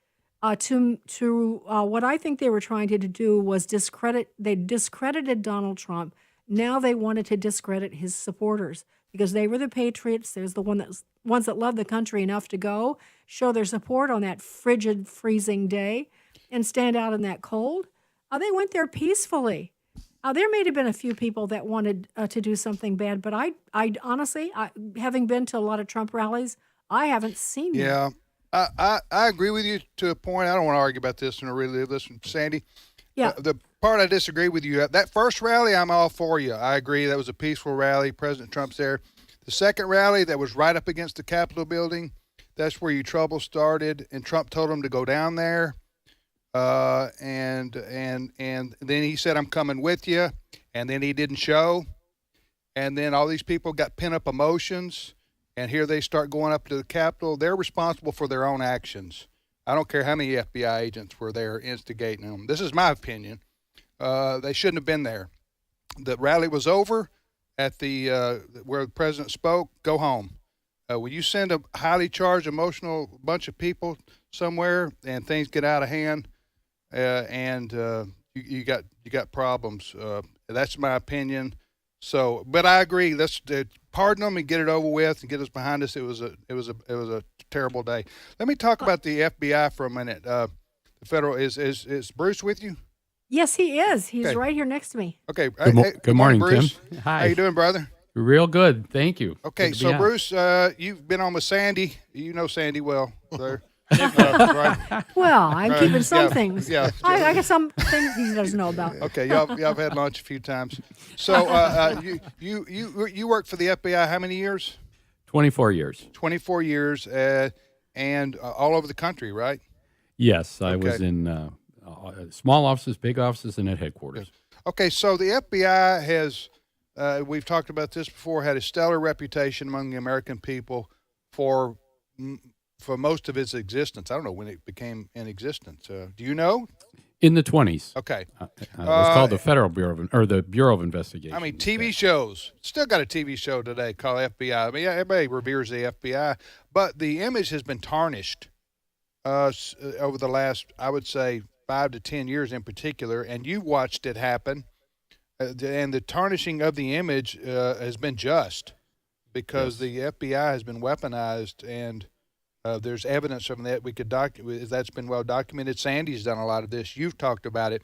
to what I think they were trying to do was they discredited Donald Trump. Now they wanted to discredit his supporters because they were the patriots. There's the ones that love the country enough to go show their support on that frigid, freezing day and stand out in that cold. They went there peacefully. There may have been a few people that wanted to do something bad, but I honestly, having been to a lot of Trump rallies, I haven't seen that. Yeah, I agree with you to a point. I don't want to argue about this and really listen, Sandy. Yeah. The part I disagree with you, that first rally, I'm all for you. I agree. That was a peaceful rally. President Trump's there. The second rally that was right up against the Capitol building, that's where your trouble started, and Trump told him to go down there. And then he said, I'm coming with you. And then he didn't show. And then all these people got pent up emotions. And here they start going up to the Capitol. They're responsible for their own actions. I don't care how many FBI agents were there instigating them. This is my opinion. They shouldn't have been there. The rally was over at where the president spoke. Go home. When you send a highly charged, emotional bunch of people somewhere and things get out of hand, you got problems. That's my opinion. So, but I agree. Let's pardon them and get it over with and get us behind us. It was a terrible day. Let me talk about the FBI for a minute. The federal is Bruce with you? Yes, he is. He's Okay. right here next to me. Okay. Good morning, Bruce. Tim. Hi. How you doing, brother? Real good, thank you. Okay, Good to so be on. Bruce, you've been on with Sandy. You know Sandy well, sir. Right? Well, I'm Right. keeping some Yeah. things. Yeah. I got some things he doesn't know about. Okay, y'all have had lunch a few times. So you worked for the FBI how many years? 24 years. 24 years, and all over the country, right? Yes, I was Okay. in small offices, big offices, and at headquarters. Okay, so the FBI has, we've talked about this before, had a stellar reputation among the American people for most of its existence. I don't know when it became in existence. Do you know? In the 20s. Okay. It was called the Federal Bureau the Bureau of Investigation. I mean, TV shows. Still got a TV show today called FBI. I mean, yeah, everybody reveres the FBI, but the image has been tarnished over the last, I would say, 5 to 10 years in particular, and you watched it happen. and the tarnishing of the image has been just because the FBI has been weaponized, and there's evidence from that we could that's been well documented. Sandy's done a lot of this. You've talked about it.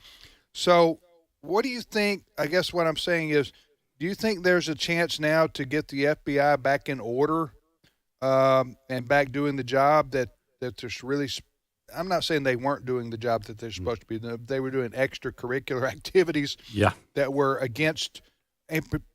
So what do you think? I guess what I'm saying is, do you think there's a chance now to get the FBI back in order and back doing the job that there's really I'm not saying they weren't doing the job that they're supposed to be doing. They were doing extracurricular activities that were against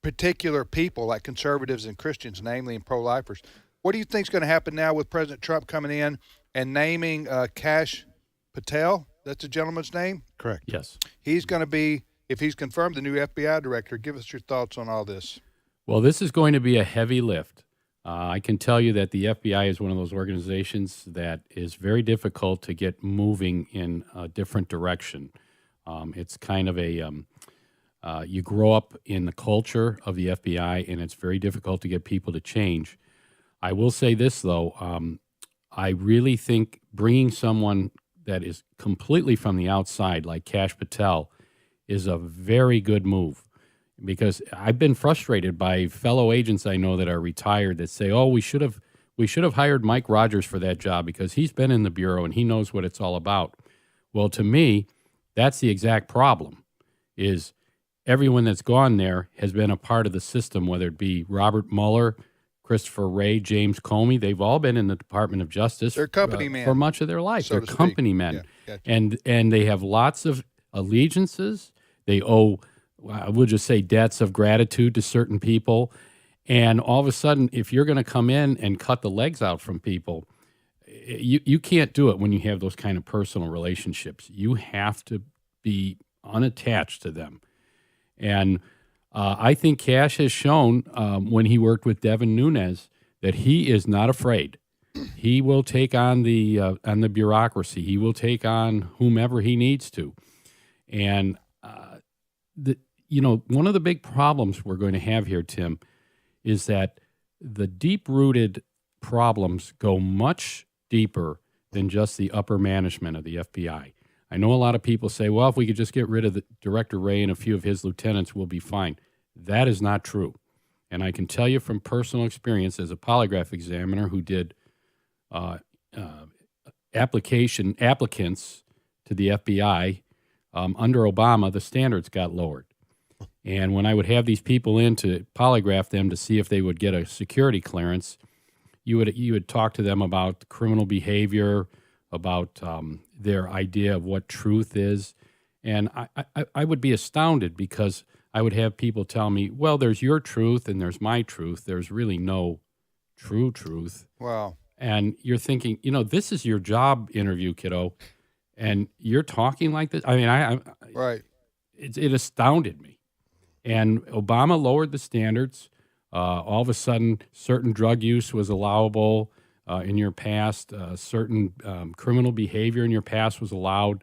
particular people like conservatives and Christians, namely, and pro-lifers. What do you think is going to happen now with President Trump coming in and naming Kash Patel? That's the gentleman's name? Correct. Yes. He's going to be, if he's confirmed, the new FBI director. Give us your thoughts on all this. Well, this is going to be a heavy lift. I can tell you that the FBI is one of those organizations that is very difficult to get moving in a different direction. It's kind of you grow up in the culture of the FBI, and it's very difficult to get people to change. I will say this, though. I really think bringing someone that is completely from the outside, like Kash Patel, is a very good move. Because I've been frustrated by fellow agents I know that are retired that say, "Oh, we should have hired Mike Rogers for that job because he's been in the bureau and he knows what it's all about." Well, to me, that's the exact problem. Is everyone that's gone there has been a part of the system, whether it be Robert Mueller, Christopher Wray, James Comey. They've all been in the Department of Justice. They're company men for much of their life. So They're company men, yeah, gotcha. and they have lots of allegiances. They owe. I will just say debts of gratitude to certain people. And all of a sudden, if you're going to come in and cut the legs out from people, you can't do it when you have those kind of personal relationships. You have to be unattached to them. And I think Kash has shown when he worked with Devin Nunes that he is not afraid. He will take on the bureaucracy. He will take on whomever he needs to. And one of the big problems we're going to have here, Tim, is that the deep-rooted problems go much deeper than just the upper management of the FBI. I know a lot of people say, well, if we could just get rid of the Director Wray and a few of his lieutenants, we'll be fine. That is not true. And I can tell you from personal experience as a polygraph examiner who did applicants to the FBI, under Obama, the standards got lowered. And when I would have these people in to polygraph them to see if they would get a security clearance, you would talk to them about criminal behavior, about their idea of what truth is. And I would be astounded because I would have people tell me, well, there's your truth and there's my truth. There's really no true truth. Wow. And you're thinking, this is your job interview, kiddo, and you're talking like this. I mean, right. It astounded me. And Obama lowered the standards. All of a sudden, certain drug use was allowable in your past. Certain criminal behavior in your past was allowed.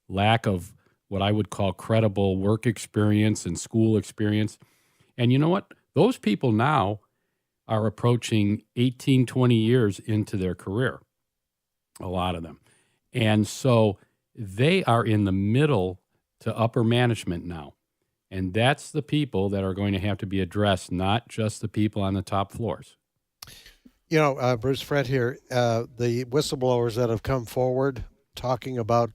Lack of what I would call credible work experience and school experience. And you know what? Those people now are approaching 18, 20 years into their career, a lot of them. And so they are in the middle to upper management now. And that's the people that are going to have to be addressed, not just the people on the top floors. Bruce, Fred here, the whistleblowers that have come forward talking about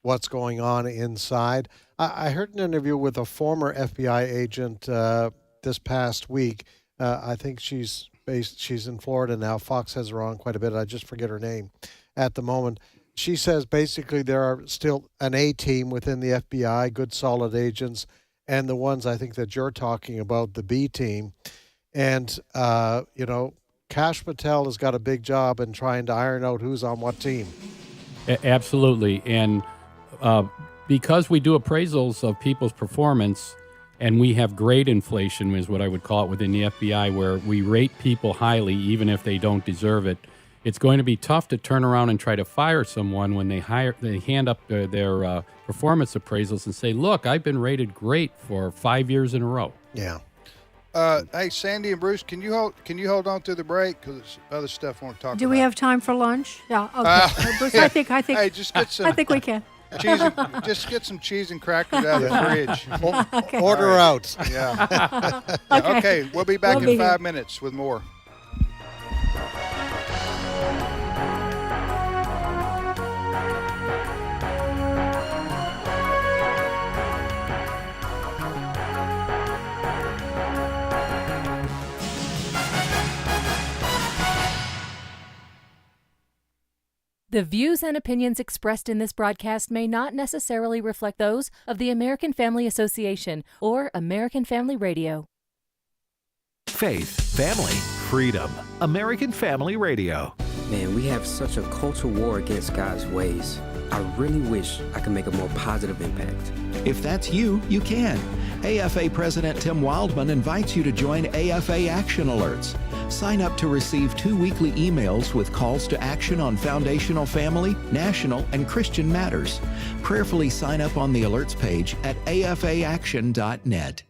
what's going on inside. I heard an interview with a former FBI agent this past week. I think she's in Florida now. Fox has her on quite a bit. I just forget her name at the moment. She says basically there are still an A team within the FBI, good solid agents, and the ones I think that you're talking about, the B team. And, Kash Patel has got a big job in trying to iron out who's on what team. Absolutely. And because we do appraisals of people's performance, and we have grade inflation is what I would call it within the FBI, where we rate people highly even if they don't deserve it, it's going to be tough to turn around and try to fire someone when they hand up their performance appraisals and say, look, I've been rated great for 5 years in a row. Yeah. Hey, Sandy and Bruce, can you hold on through the break because there's other stuff I want to talk about. Do we have time for lunch? Yeah. Okay. Bruce, I think. Hey, just get some. I think we can. cheese and, just get some cheese and crackers out of the fridge. Okay. Order out. Yeah. Okay. Okay, we'll be back We'll in be 5 here. minutes with more. The views and opinions expressed in this broadcast may not necessarily reflect those of the American Family Association or American Family Radio. Faith, family, freedom. American Family Radio. Man, we have such a culture war against God's ways. I really wish I could make a more positive impact. If that's you, you can. AFA President Tim Wildman invites you to join AFA Action Alerts. Sign up to receive 2 weekly emails with calls to action on foundational family, national, and Christian matters. Prayerfully sign up on the alerts page at afaaction.net.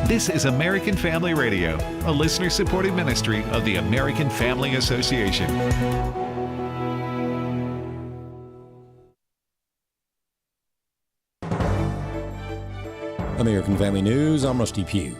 This is American Family Radio, a listener-supported ministry of the American Family Association. American Family News, I'm Rusty Pugh.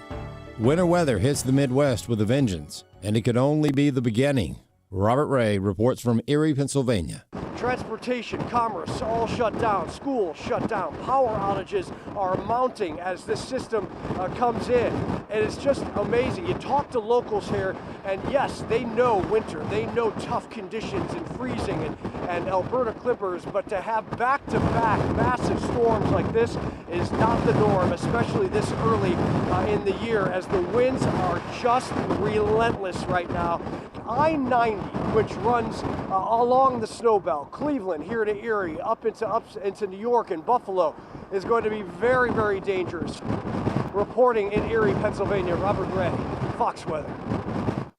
Winter weather hits the Midwest with a vengeance, and it could only be the beginning. Robert Ray reports from Erie, Pennsylvania. Transportation, commerce, all shut down. Schools shut down. Power outages are mounting as this system comes in. And it's just amazing. You talk to locals here, and yes, they know winter. They know tough conditions and freezing and Alberta clippers, but to have back-to-back massive storms like this is not the norm, especially this early in the year, as the winds are just relentless right now. I-90, which runs along the snow belt, Cleveland here to Erie, up into New York and Buffalo, is going to be very, very dangerous. Reporting in Erie, Pennsylvania, Robert Ray, Fox Weather.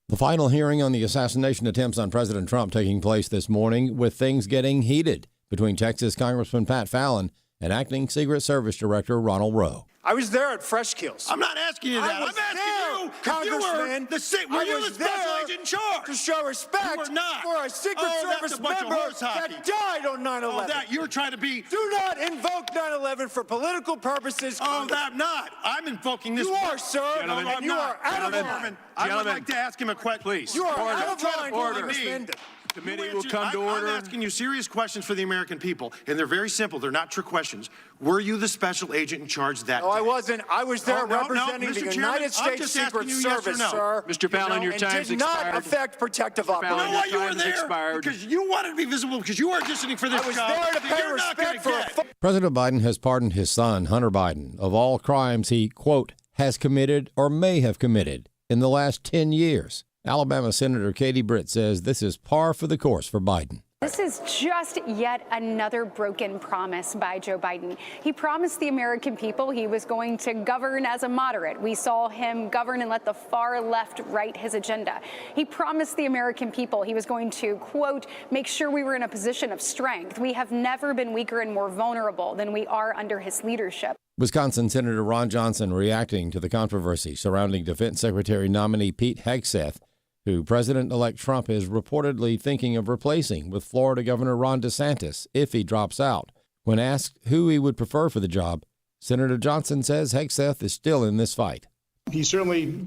The final hearing on the assassination attempts on President Trump taking place this morning, with things getting heated between Texas Congressman Pat Fallon and Acting Secret Service Director Ronald Rowe. I was there at Fresh Kills. I'm not asking you that. I'm asking you, Congressman. were you the special agent in charge? To show respect You were not. for a Secret Service that's a bunch member of horse hockey. that died on 9/11. Oh, that you're trying to be. Do not invoke 9/11 for political purposes. Oh, I'm not. I'm invoking this. You are, sir. Gentlemen, And you are out of line. I would like to ask him a question. Please. You are out of line, Congressman. Committee will come to order. I'm asking you serious questions for the American people, and they're very simple. They're not trick questions. Were you the special agent in charge that day? No, I wasn't. I was there representing the United States Secret Service, sir. Mr. Fallon, your time's expired. Did not affect protective operations. You know why you were there? Because you wanted to be visible, because you are auditioning for this job. I was there to pay respect for President Biden has pardoned his son, Hunter Biden, of all crimes he, quote, has committed or may have committed in the last 10 years. Alabama Senator Katie Britt says this is par for the course for Biden. This is just yet another broken promise by Joe Biden. He promised the American people he was going to govern as a moderate. We saw him govern and let the far left write his agenda. He promised the American people he was going to, quote, make sure we were in a position of strength. We have never been weaker and more vulnerable than we are under his leadership. Wisconsin Senator Ron Johnson reacting to the controversy surrounding Defense Secretary nominee Pete Hegseth, who President-elect Trump is reportedly thinking of replacing with Florida Governor Ron DeSantis if he drops out. When asked who he would prefer for the job, Senator Johnson says Hegseth is still in this fight. He certainly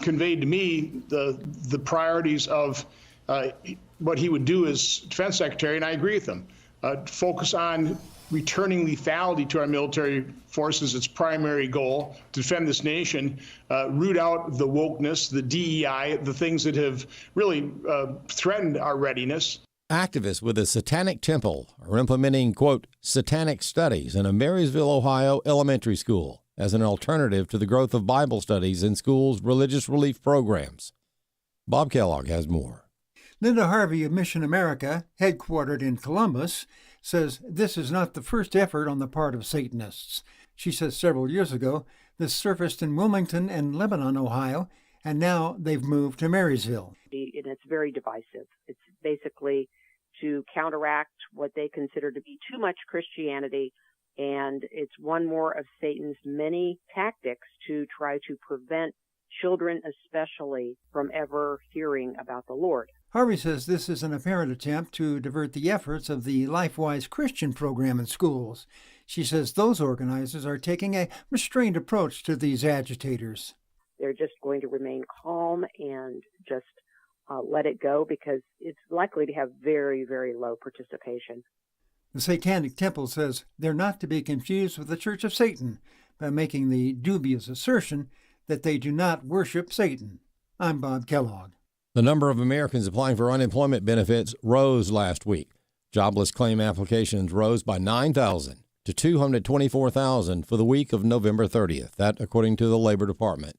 conveyed to me the priorities of what he would do as defense secretary, and I agree with him. Focus on returning lethality to our military forces, its primary goal, to defend this nation, root out the wokeness, the DEI, the things that have really threatened our readiness. Activists with a satanic temple are implementing, quote, satanic studies in a Marysville, Ohio elementary school as an alternative to the growth of Bible studies in schools' religious relief programs. Bob Kellogg has more. Linda Harvey of Mission America, headquartered in Columbus, says this is not the first effort on the part of Satanists. She says several years ago this surfaced in Wilmington and Lebanon, Ohio, and now they've moved to Marysville. And it's very divisive. It's basically to counteract what they consider to be too much Christianity, and it's one more of Satan's many tactics to try to prevent children especially from ever hearing about the Lord. Harvey says this is an apparent attempt to divert the efforts of the LifeWise Christian program in schools. She says those organizers are taking a restrained approach to these agitators. They're just going to remain calm and just let it go because it's likely to have very, very low participation. The Satanic Temple says they're not to be confused with the Church of Satan by making the dubious assertion that they do not worship Satan. I'm Bob Kellogg. The number of Americans applying for unemployment benefits rose last week. Jobless claim applications rose by 9,000 to 224,000 for the week of November 30th. That according to the Labor Department.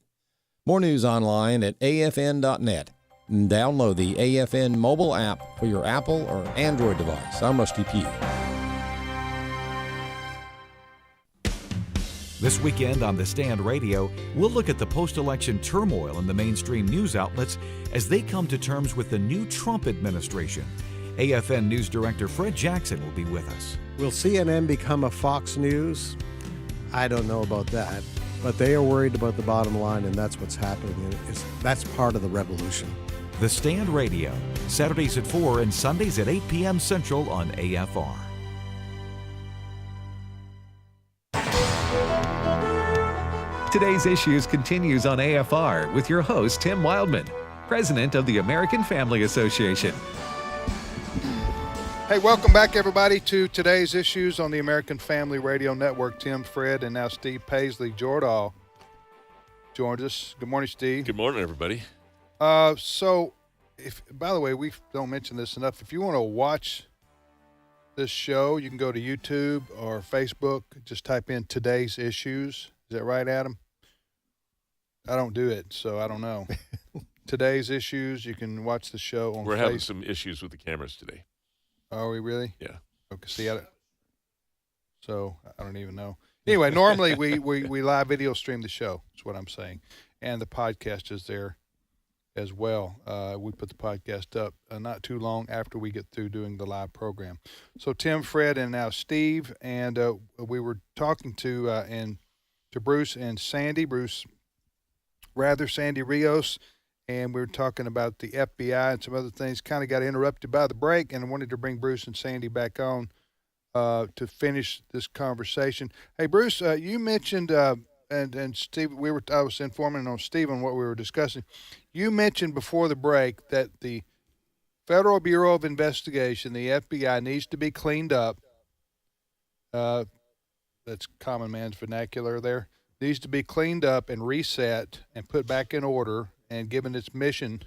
More news online at afn.net. And download the AFN mobile app for your Apple or Android device. I'm Rusty Pugh. This weekend on The Stand Radio, we'll look at the post-election turmoil in the mainstream news outlets as they come to terms with the new Trump administration. AFN News Director Fred Jackson will be with us. Will CNN become a Fox News? I don't know about that. But they are worried about the bottom line, and that's what's happening. That's part of the revolution. The Stand Radio, Saturdays at 4 and Sundays at 8 p.m. Central on AFR. Today's Issues continues on AFR with your host, Tim Wildman, president of the American Family Association. Hey, welcome back, everybody, to Today's Issues on the American Family Radio Network. Tim, Fred, and now Steve Paisley Jordahl joins us. Good morning, Steve. Good morning, everybody. So, by the way, we don't mention this enough. If you want to watch this show, you can go to YouTube or Facebook. Just type in Today's Issues. Is that right, Adam? I don't do it, so I don't know. Today's Issues. You can watch the show on We're having some issues with the cameras today. Are we really? Yeah. Okay. See, so I don't even know. Anyway, normally we live video stream the show. That's what I'm saying, and the podcast is there as well. We put the podcast up not too long after we get through doing the live program. So Tim, Fred, and now Steve, and we were talking to Bruce and Sandy. Sandy Rios. And we were talking about the FBI and some other things. Kind of got interrupted by the break, and I wanted to bring Bruce and Sandy back on to finish this conversation. Hey, Bruce, you mentioned and Steve, I was informing on Steve on what we were discussing. You mentioned before the break that the Federal Bureau of Investigation, the FBI, needs to be cleaned up. That's common man's vernacular there. Needs to be cleaned up and reset and put back in order, and get its mission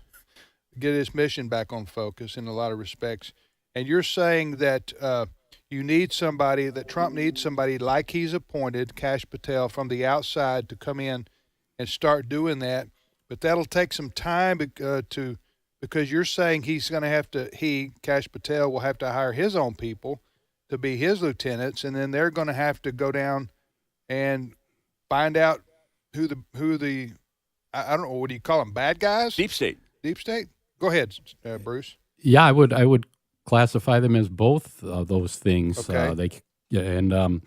back on focus in a lot of respects. And you're saying that you need somebody, that Trump needs somebody like he's appointed, Kash Patel, from the outside to come in and start doing that. But that'll take some time because you're saying Kash Patel will have to hire his own people to be his lieutenants, and then they're going to have to go down and find out who the I don't know, what do you call them? Bad guys? Deep state. Deep state? Go ahead, Bruce. Yeah, I would classify them as both of those things. Okay. The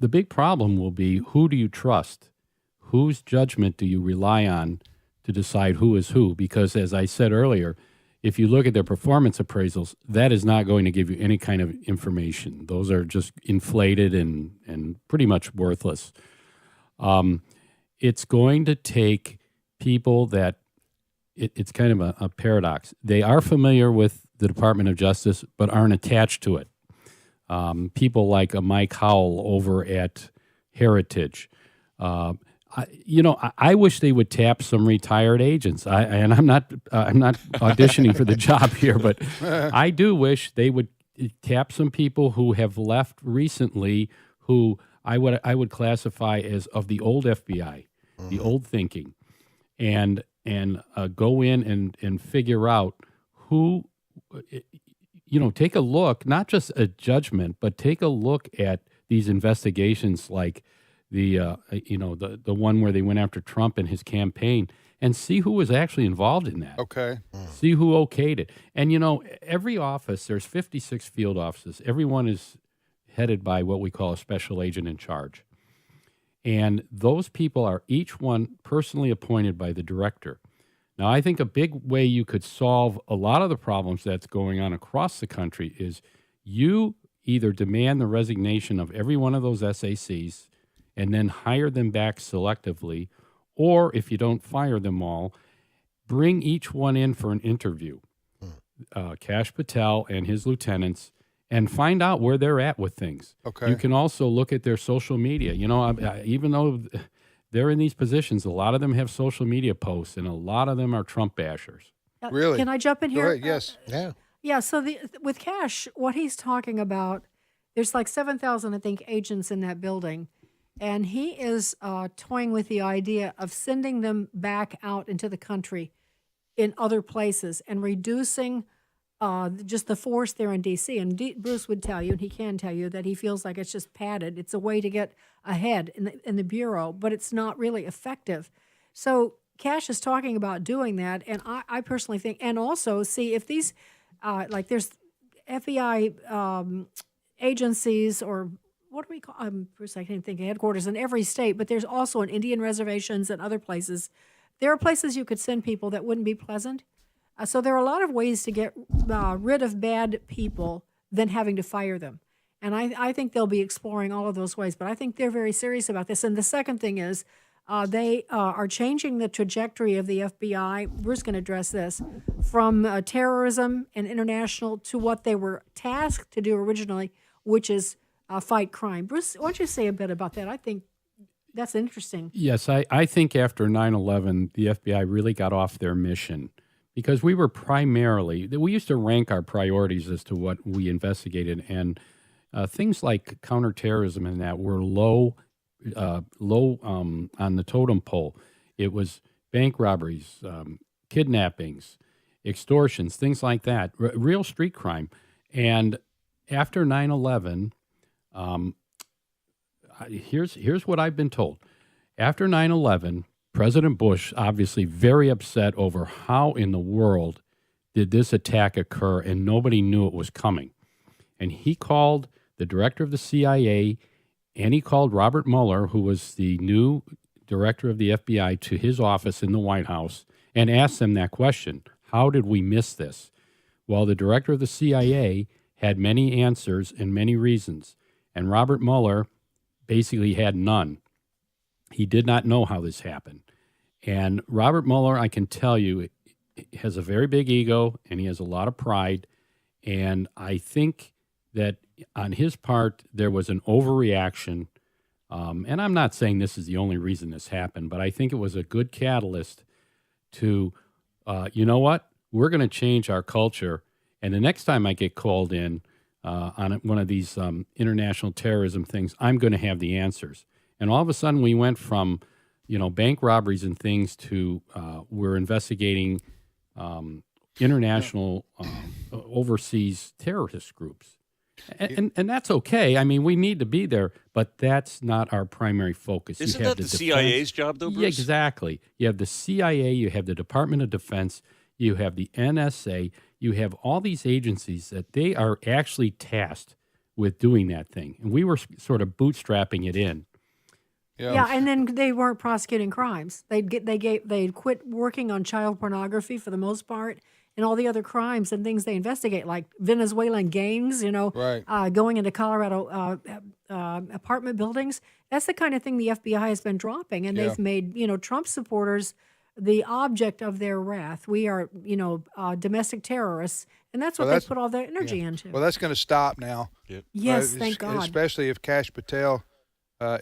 big problem will be, who do you trust? Whose judgment do you rely on to decide who is who? Because as I said earlier, if you look at their performance appraisals, that is not going to give you any kind of information. Those are just inflated and pretty much worthless. It's going to take people that it's kind of a paradox. They are familiar with the Department of Justice, but aren't attached to it. People like a Mike Howell over at Heritage. I wish they would tap some retired agents. I'm not auditioning for the job here, but I do wish they would tap some people who have left recently, who I would classify as of the old FBI, the old thinking, and go in and figure out who, take a look, not just a judgment, but take a look at these investigations, like the one where they went after Trump and his campaign, and see who was actually involved in that. Okay. See who okayed it. And, every office, there's 56 field offices. Everyone is headed by what we call a special agent in charge. And those people are each one personally appointed by the director. Now, I think a big way you could solve a lot of the problems that's going on across the country is you either demand the resignation of every one of those SACs and then hire them back selectively, or if you don't fire them all, bring each one in for an interview, Kash Patel and his lieutenants, and find out where they're at with things. Okay. You can also look at their social media. You know, even though they're in these positions, a lot of them have social media posts, and a lot of them are Trump bashers. Really? Can I jump in Go here? ahead, yes. Yeah. Yeah, so with Kash, what he's talking about, there's like 7,000, I think, agents in that building. And he is toying with the idea of sending them back out into the country in other places and reducing just the force there in D.C. And Bruce would tell you, and he can tell you, that he feels like it's just padded. It's a way to get ahead in the Bureau, but it's not really effective. So Kash is talking about doing that, and I personally think, and also see if these, like there's FBI agencies, or what do we call, Bruce, I can't think of headquarters in every state, but there's also in Indian reservations and other places. There are places you could send people that wouldn't be pleasant. So there are a lot of ways to get rid of bad people than having to fire them. And I think they'll be exploring all of those ways, but I think they're very serious about this. And the second thing is they are changing the trajectory of the FBI. Bruce going to address this, from terrorism and international to what they were tasked to do originally, which is fight crime. Bruce, why don't you say a bit about that? I think that's interesting. Yes, I think after 9/11, the FBI really got off their mission, because we were primarily, we used to rank our priorities as to what we investigated, and things like counterterrorism and that were low on the totem pole. It was bank robberies, kidnappings, extortions, things like that, real street crime. And after 9/11, here's what I've been told. After 9/11, President Bush, obviously very upset over how in the world did this attack occur, and nobody knew it was coming. And he called the director of the CIA, and he called Robert Mueller, who was the new director of the FBI, to his office in the White House and asked them that question: how did we miss this? Well, the director of the CIA had many answers and many reasons, and Robert Mueller basically had none. He did not know how this happened. And Robert Mueller, I can tell you, has a very big ego, and he has a lot of pride. And I think that on his part, there was an overreaction. And I'm not saying this is the only reason this happened, but I think it was a good catalyst to, you know what? We're going to change our culture. And the next time I get called in on one of these international terrorism things, I'm going to have the answers. And all of a sudden, we went from, bank robberies and things to we're investigating international overseas terrorist groups. And that's okay. I mean, we need to be there, but that's not our primary focus. Isn't that the CIA's job, though, Bruce? Yeah, exactly. You have the CIA, you have the Department of Defense, you have the NSA, you have all these agencies that they are actually tasked with doing that thing. And we were sort of bootstrapping it in. Yeah, and then they weren't prosecuting crimes. They'd quit working on child pornography for the most part, and all the other crimes and things they investigate, like Venezuelan gangs, going into Colorado apartment buildings. That's the kind of thing the FBI has been dropping, and they've made Trump supporters the object of their wrath. We are domestic terrorists, and that's what they put all their energy into. Well, that's going to stop now. Yep. Yes, thank God. Especially if Kash Patel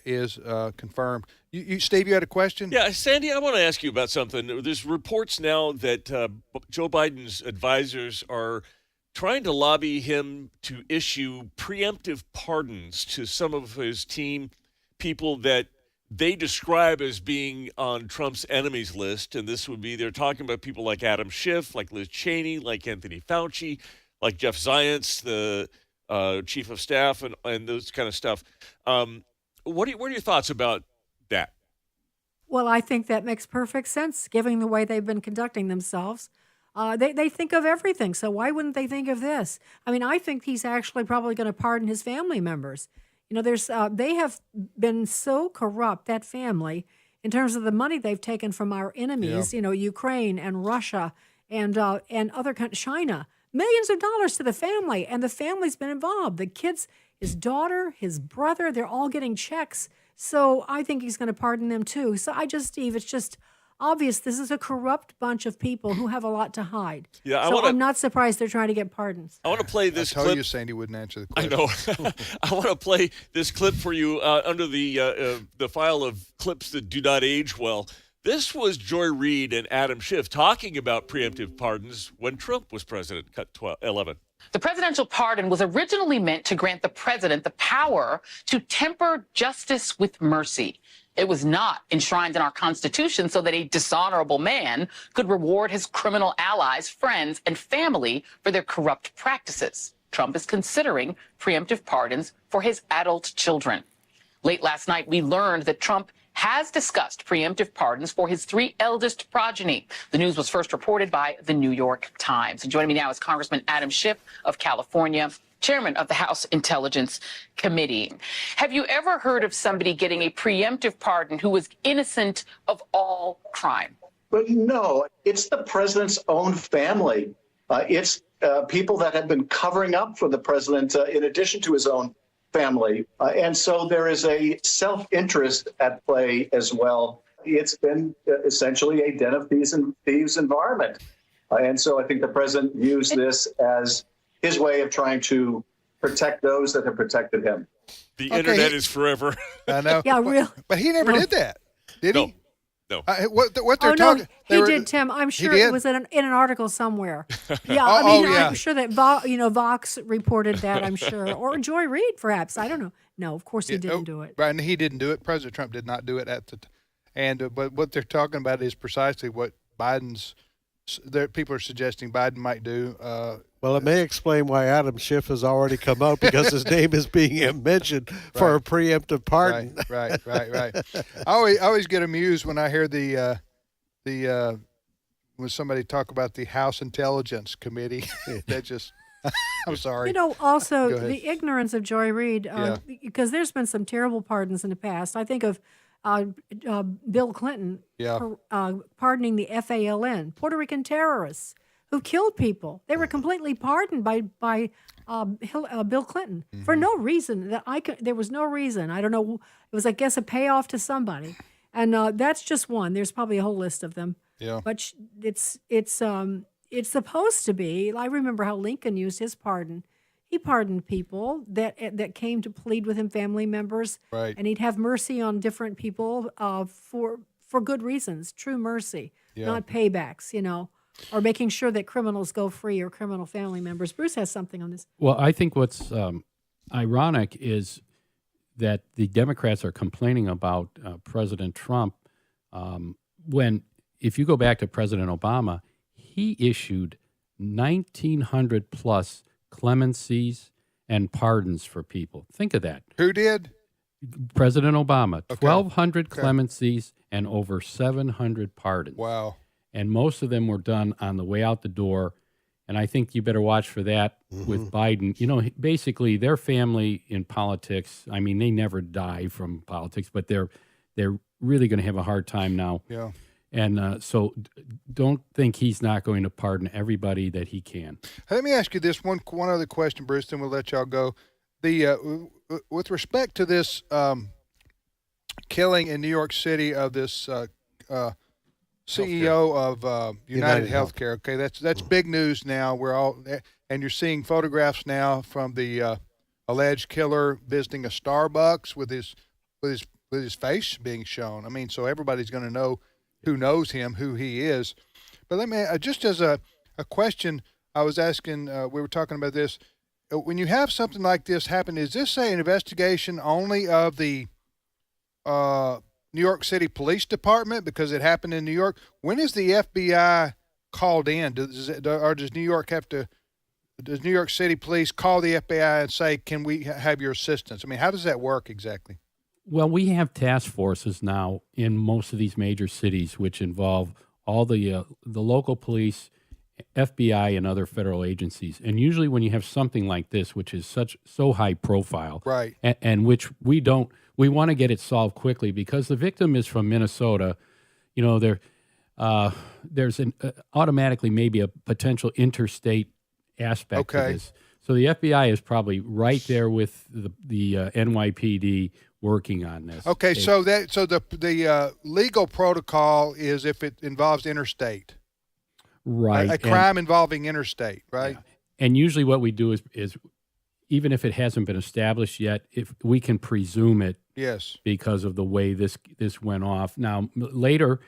is confirmed. You, Steve, you had a question? Yeah, Sandy, I want to ask you about something. There's reports now that Joe Biden's advisors are trying to lobby him to issue preemptive pardons to some of his team people that they describe as being on Trump's enemies list. And this would be, they're talking about people like Adam Schiff, like Liz Cheney, like Anthony Fauci, like Jeff Zients, the chief of staff, and those kind of stuff. What are your thoughts about that? Well, I think that makes perfect sense, given the way they've been conducting themselves. They think of everything, so why wouldn't they think of this? I mean, I think he's actually probably going to pardon his family members. there's they have been so corrupt, that family, in terms of the money they've taken from our enemies, Ukraine and Russia and other countries, China, millions of dollars to the family, and the family's been involved. The kids, his daughter, his brother, they're all getting checks. So I think he's going to pardon them too. So Steve, it's just obvious this is a corrupt bunch of people who have a lot to hide. Yeah, I'm not surprised they're trying to get pardons. I want to play this clip. I told you Sandy wouldn't answer the question. I know. I want to play this clip for you under the file of clips that do not age well. This was Joy Reid and Adam Schiff talking about preemptive pardons when Trump was president. Cut 11. The presidential pardon was originally meant to grant the president the power to temper justice with mercy. It was not enshrined in our Constitution so that a dishonorable man could reward his criminal allies, friends, and family for their corrupt practices. Trump is considering preemptive pardons for his adult children. Late last night, we learned that Trump has discussed preemptive pardons for his 3 eldest progeny. The news was first reported by the New York Times. And joining me now is Congressman Adam Schiff of California, chairman of the House Intelligence Committee. Have you ever heard of somebody getting a preemptive pardon who was innocent of all crime? But no, it's the president's own family. It's people that have been covering up for the president in addition to his own family. And so there is a self-interest at play as well. It's been essentially a den of thieves environment. And so I think the president views this as his way of trying to protect those that have protected him. The internet is forever. I know. Yeah, real. But he never did that, did he? No. What they're talking? He did, Tim. I'm sure it was in an article somewhere. Yeah, I'm sure that Vox reported that. I'm sure, or Joy Reid, perhaps. I don't know. No, of course he didn't do it. Right, and he didn't do it. President Trump did not do it at the time. And but what they're talking about is precisely what people are suggesting Biden might do. Well, it may explain why Adam Schiff has already come out, because his name is being mentioned for a preemptive pardon. Right. I always get amused when I hear when somebody talk about the House Intelligence Committee. That just, I'm sorry. Also the ignorance of Joy Reid, because there's been some terrible pardons in the past. I think of Bill Clinton pardoning the FALN, Puerto Rican terrorists who killed people. They were completely pardoned by Bill Clinton for no reason there was no reason. I don't know. It was, I guess, a payoff to somebody, and that's just one. There's probably a whole list of them. Yeah. But it's supposed to be. I remember how Lincoln used his pardon. He pardoned people that came to plead with him, family members, right. And he'd have mercy on different people for good reasons, true mercy, not paybacks, or making sure that criminals go free or criminal family members. Bruce has something on this. Well, I think what's ironic is that the Democrats are complaining about President Trump when, if you go back to President Obama, he issued 1,900 plus clemencies and pardons for people. Think of that. Who did? President Obama. Okay. 1,200 clemencies and over 700 pardons. Wow. And most of them were done on the way out the door. And I think you better watch for that with Biden. Basically, their family in politics, I mean, they never die from politics, but they're really going to have a hard time now. Yeah. And so don't think he's not going to pardon everybody that he can. Let me ask you this one other question, Bruce, then we'll let y'all go. With respect to this killing in New York City of this CEO of UnitedHealthcare. Okay, that's big news now. And you're seeing photographs now from the alleged killer visiting a Starbucks with his face being shown. I mean, so everybody's going to know who knows him, who he is. But let me just as a question, I was asking. We were talking about this. When you have something like this happen, is this an investigation only of the New York City Police Department because it happened in New York? When is the FBI called in? Does New York does New York City Police call the FBI and say, can we have your assistance? I mean, how does that work exactly? Well, we have task forces now in most of these major cities, which involve all the local police FBI and other federal agencies. And usually when you have something like this, which is so high profile, right, and which we want to get it solved quickly because the victim is from Minnesota. There's automatically maybe a potential interstate aspect to this. So the FBI is probably right there with the NYPD working on this. Okay, so the legal protocol is if it involves interstate. Right. A crime involving interstate, right? Yeah. And usually what we do is even if it hasn't been established yet, if we can presume it, yes, because of the way this went off. Now, later,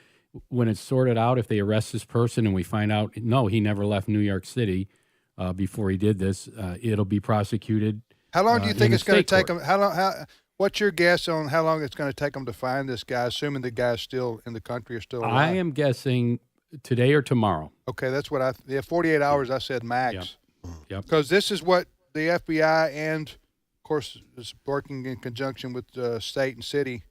when it's sorted out, if they arrest this person and we find out, no, he never left New York City before he did this, it'll be prosecuted. How long do you think it's going to take them? What's your guess on how long it's going to take them to find this guy, assuming the guy's still in the country or still alive? I am guessing today or tomorrow. Okay, that's what 48 hours I said max. Yep. Because this is what the FBI and, of course, is working in conjunction with state and city.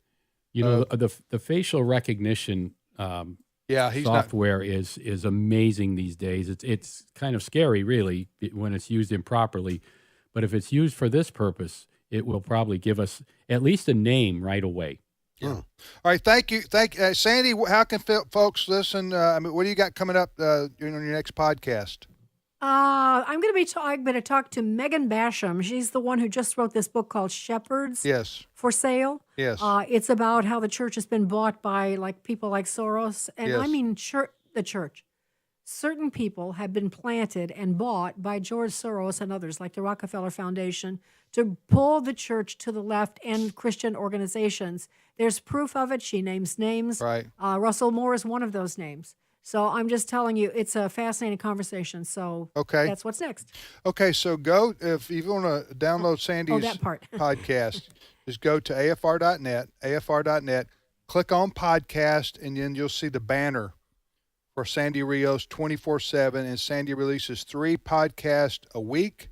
The facial recognition software is amazing these days. It's kind of scary, really, when it's used improperly. But if it's used for this purpose, it will probably give us at least a name right away. Yeah. All right. Thank you. Sandy, how can folks listen? What do you got coming up on your next podcast? I'm going to talk to Megan Basham. She's the one who just wrote this book called Shepherds. Yes. For Sale. Yes. It's about how the church has been bought by people like Soros. And yes. I mean the church. Certain people have been planted and bought by George Soros and others, like the Rockefeller Foundation, to pull the church to the left and Christian organizations. There's proof of it. She names names. Right. Russell Moore is one of those names. So I'm just telling you, it's a fascinating conversation. So that's what's next. Okay, so if you want to download Sandy's podcast, just go to afr.net, click on podcast, and then you'll see the banner for Sandy Rios 24/7, and Sandy releases 3 podcasts a week,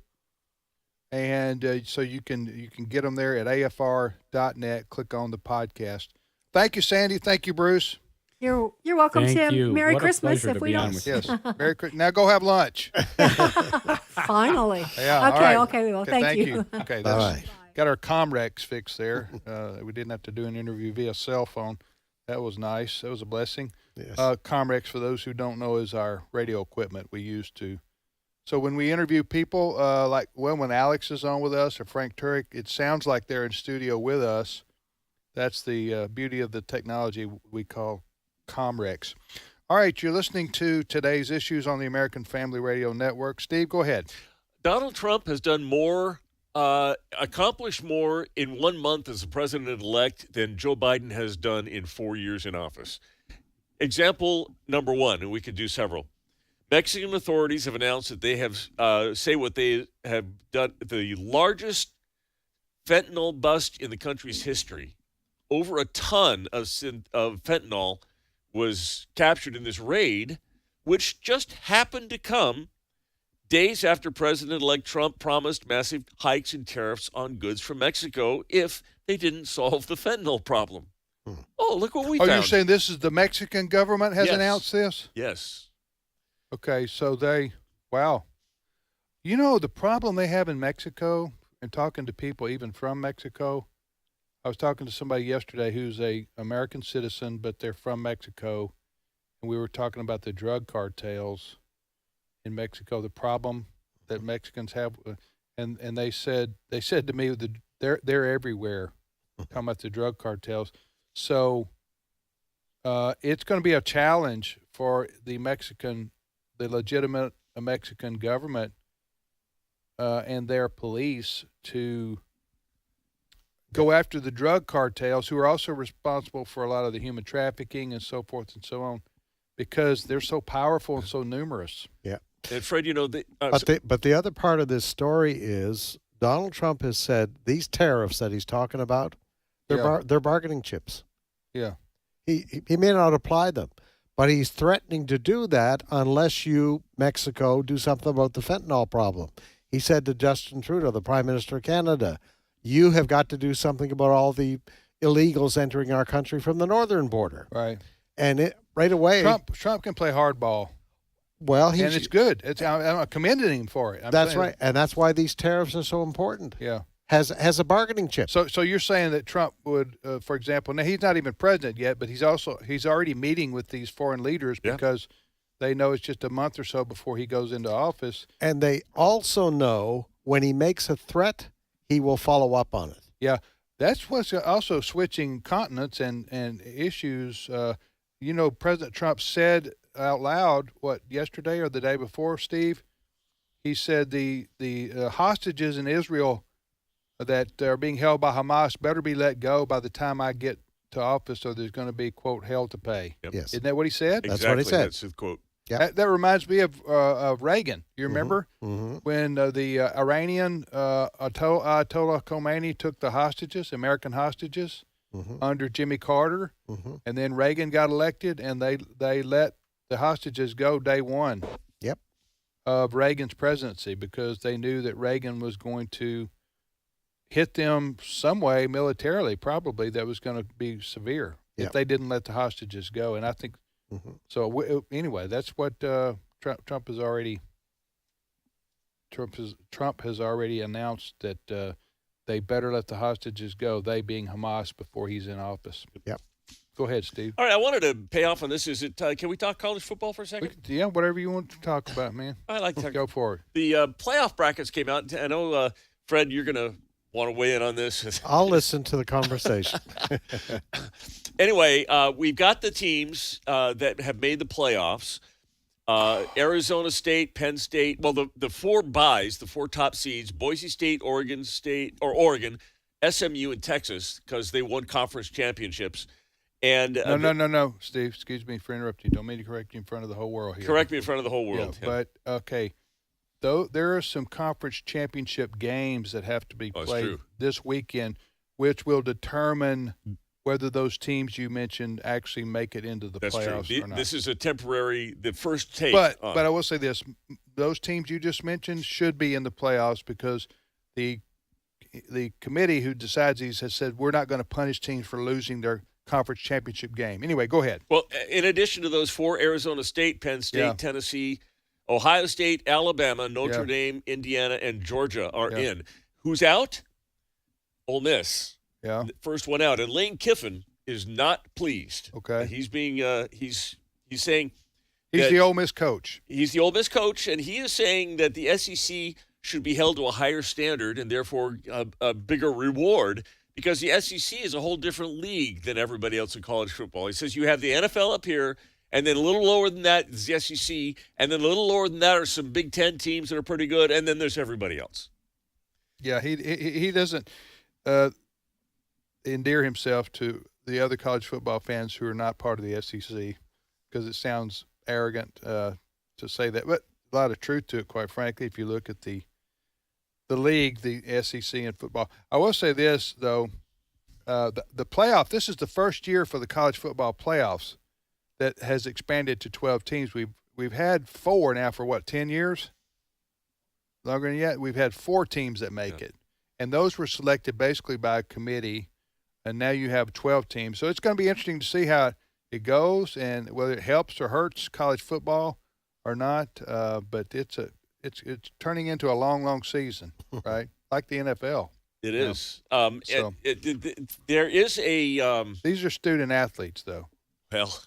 and so you can get them there at afr.net. Click on the podcast. Thank you, Sandy. Thank you, Bruce. You're welcome, Thank Tim. you. Merry What a Christmas pleasure if to we be don't. on with Yes, Merry Christmas. Now go have lunch. Finally. Yeah. Okay. All right. Okay. Well, thank you. Okay. Bye. Got our Comrex fixed there. We didn't have to do an interview via cell phone. That was nice. That was a blessing. Yes. Comrex, for those who don't know, is our radio equipment we use to. So when we interview people, when Alex is on with us or Frank Turek, it sounds like they're in studio with us. That's the beauty of the technology we call Comrex. All right, you're listening to today's issues on the American Family Radio Network. Steve, go ahead. Donald Trump has done more, accomplished more in 1 month as a president-elect than Joe Biden has done in 4 years in office. Example number 1, and we could do several. Mexican authorities have announced that they have what they have done, the largest fentanyl bust in the country's history. Over a ton of fentanyl was captured in this raid, which just happened to come days after President-elect Trump promised massive hikes in tariffs on goods from Mexico if they didn't solve the fentanyl problem. Oh, look what we found. Oh, you're saying this is the Mexican government has announced this? Yes. Okay, so wow. You know, the problem they have in Mexico, and talking to people even from Mexico, I was talking to somebody yesterday who's a American citizen, but they're from Mexico, and we were talking about the drug cartels in Mexico, the problem that Mexicans have, and they said to me that they're everywhere, talking about the drug cartels. So it's going to be a challenge for the legitimate Mexican government and their police to go after the drug cartels, who are also responsible for a lot of the human trafficking and so forth and so on, because they're so powerful and so numerous. Yeah. And Fred, but the other part of this story is Donald Trump has said these tariffs that he's talking about, they're bargaining chips. Yeah. He may not apply them, but he's threatening to do that unless you, Mexico, do something about the fentanyl problem. He said to Justin Trudeau, the Prime Minister of Canada, you have got to do something about all the illegals entering our country from the northern border. Right. And right away, Trump can play hardball. Well, and it's good. I'm commending him for it. That's right, and that's why these tariffs are so important. Yeah. Has a bargaining chip. So you're saying that Trump would, for example, now he's not even president yet, but he's already meeting with these foreign leaders because they know it's just a month or so before he goes into office. And they also know when he makes a threat, he will follow up on it. Yeah, that's what's also switching continents and issues. President Trump said out loud, yesterday or the day before, Steve? He said the hostages in Israel that are being held by Hamas better be let go by the time I get to office, or there's going to be, quote, hell to pay. Yep. Yes. Isn't that what he said? Exactly. That's what he said. That's his quote. Yep. That reminds me of Reagan. You remember when the Iranian Ayatollah Khomeini took the hostages, American hostages, under Jimmy Carter, and then Reagan got elected, and they let the hostages go day one of Reagan's presidency because they knew that Reagan was going to hit them some way militarily, probably, that was going to be severe if they didn't let the hostages go. And I think so. Anyway, that's what Trump has already announced, that they better let the hostages go, they being Hamas, before he's in office. Yep. Go ahead, Steve. All right, I wanted to pay off on this. Is it? Can we talk college football for a second? Whatever you want to talk about, man. I like to go for it. The playoff brackets came out. I know, Fred, you're going to want to weigh in on this. I'll listen to the conversation. Anyway, we've got the teams that have made the playoffs. Arizona State, Penn State. Well, the four buys, the four top seeds: Boise State, Oregon, SMU, and Texas, because they won conference championships. And no, Steve. Excuse me for interrupting. Don't mean to correct you in front of the whole world here. Correct me in front of the whole world. Yeah, but okay. Though there are some conference championship games that have to be played this weekend, which will determine whether those teams you mentioned actually make it into the playoffs or not. This is the first take. But I will say this: those teams you just mentioned should be in the playoffs because the committee who decides these has said we're not going to punish teams for losing their conference championship game. Anyway, go ahead. Well, in addition to those four, Arizona State, Penn State, Tennessee, Ohio State, Alabama, Notre Dame, Indiana, and Georgia are in. Who's out? Ole Miss. Yeah. First one out. And Lane Kiffin is not pleased. Okay. He's being he's saying he's the Ole Miss coach. He's the Ole Miss coach, and he is saying that the SEC should be held to a higher standard and therefore a bigger reward, because the SEC is a whole different league than everybody else in college football. He says you have the NFL up here, and then a little lower than that is the SEC, and then a little lower than that are some Big Ten teams that are pretty good, and then there's everybody else. Yeah, he doesn't endear himself to the other college football fans who are not part of the SEC, because it sounds arrogant to say that. But a lot of truth to it, quite frankly, if you look at the league, the SEC in football. I will say this, though. The playoff, this is the first year for the college football playoffs that has expanded to 12 teams. We've had 4 now for 10 years? Longer than yet. We've had 4 teams that make it. And those were selected basically by a committee, and now you have 12 teams. So it's going to be interesting to see how it goes and whether it helps or hurts college football or not. But it's turning into a long season, right? Like the NFL. It is. There is a. These are student athletes, though. Well,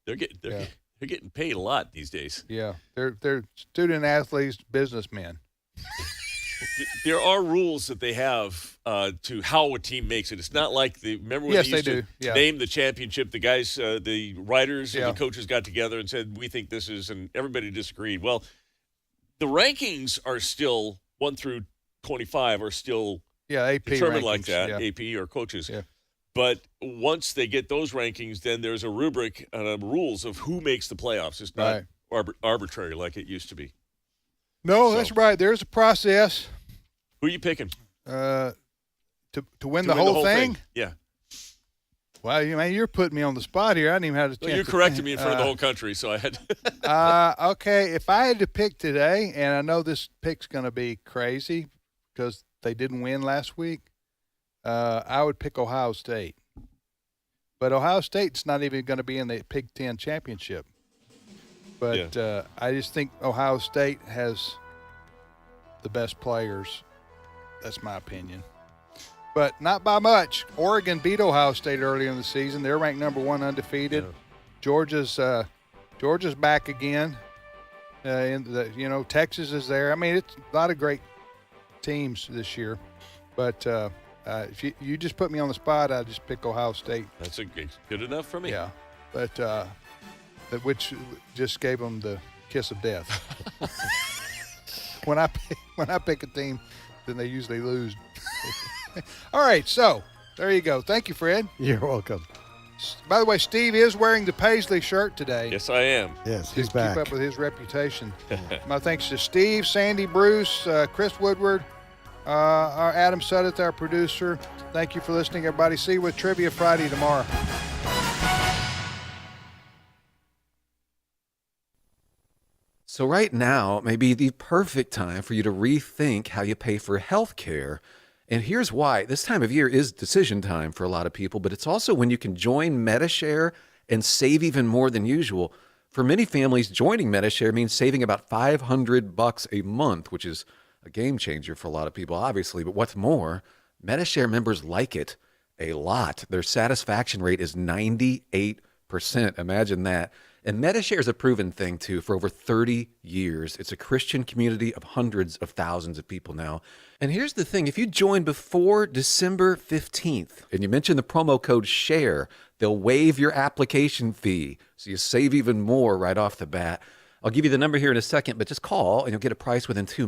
they're getting paid a lot these days. Yeah, they're student athletes, businessmen. There are rules that they have to how a team makes it. It's not like remember when they used to name the championship, the guys, the writers and the coaches got together and said, we think this is, and everybody disagreed. Well, the rankings are still 1 through 25 are still AP determined rankings, like that, AP or coaches. Yeah. But once they get those rankings, then there's a rubric and rules of who makes the playoffs. It's not arbitrary like it used to be. No, that's right. There's a process. Who are you picking? To win the whole thing? Yeah. Well, you're putting me on the spot here. I didn't even have a chance. You corrected me in front of the whole country, so I had. Okay, if I had to pick today, and I know this pick's going to be crazy because they didn't win last week, I would pick Ohio State. But Ohio State's not even going to be in the Big Ten championship. But I just think Ohio State has the best players. That's my opinion. But not by much. Oregon beat Ohio State earlier in the season. They're ranked number 1 undefeated. Yeah. Georgia's back again. Texas is there. I mean, it's a lot of great teams this year. But if you just put me on the spot, I'd just pick Ohio State. That's good enough for me. Yeah. But which just gave them the kiss of death. When I pick a team, then they usually lose. All right, so there you go. Thank you, Fred. You're welcome. By the way, Steve is wearing the Paisley shirt today. Yes, I am. Yes, he's back. Keep up with his reputation. My thanks to Steve, Sandy, Bruce, Chris Woodward, our Adam Suddeth, our producer. Thank you for listening, everybody. See you with Trivia Friday tomorrow. So right now may be the perfect time for you to rethink how you pay for health care. And here's why. This time of year is decision time for a lot of people, but it's also when you can join MediShare and save even more than usual. For many families, joining MediShare means saving about $500 a month, which is a game changer for a lot of people, obviously. But what's more, MediShare members like it a lot. Their satisfaction rate is 98%. Imagine that. And MediShare is a proven thing, too, for over 30 years. It's a Christian community of hundreds of thousands of people now. And here's the thing. If you join before December 15th and you mention the promo code SHARE, they'll waive your application fee, so you save even more right off the bat. I'll give you the number here in a second, but just call and you'll get a price within 2 minutes.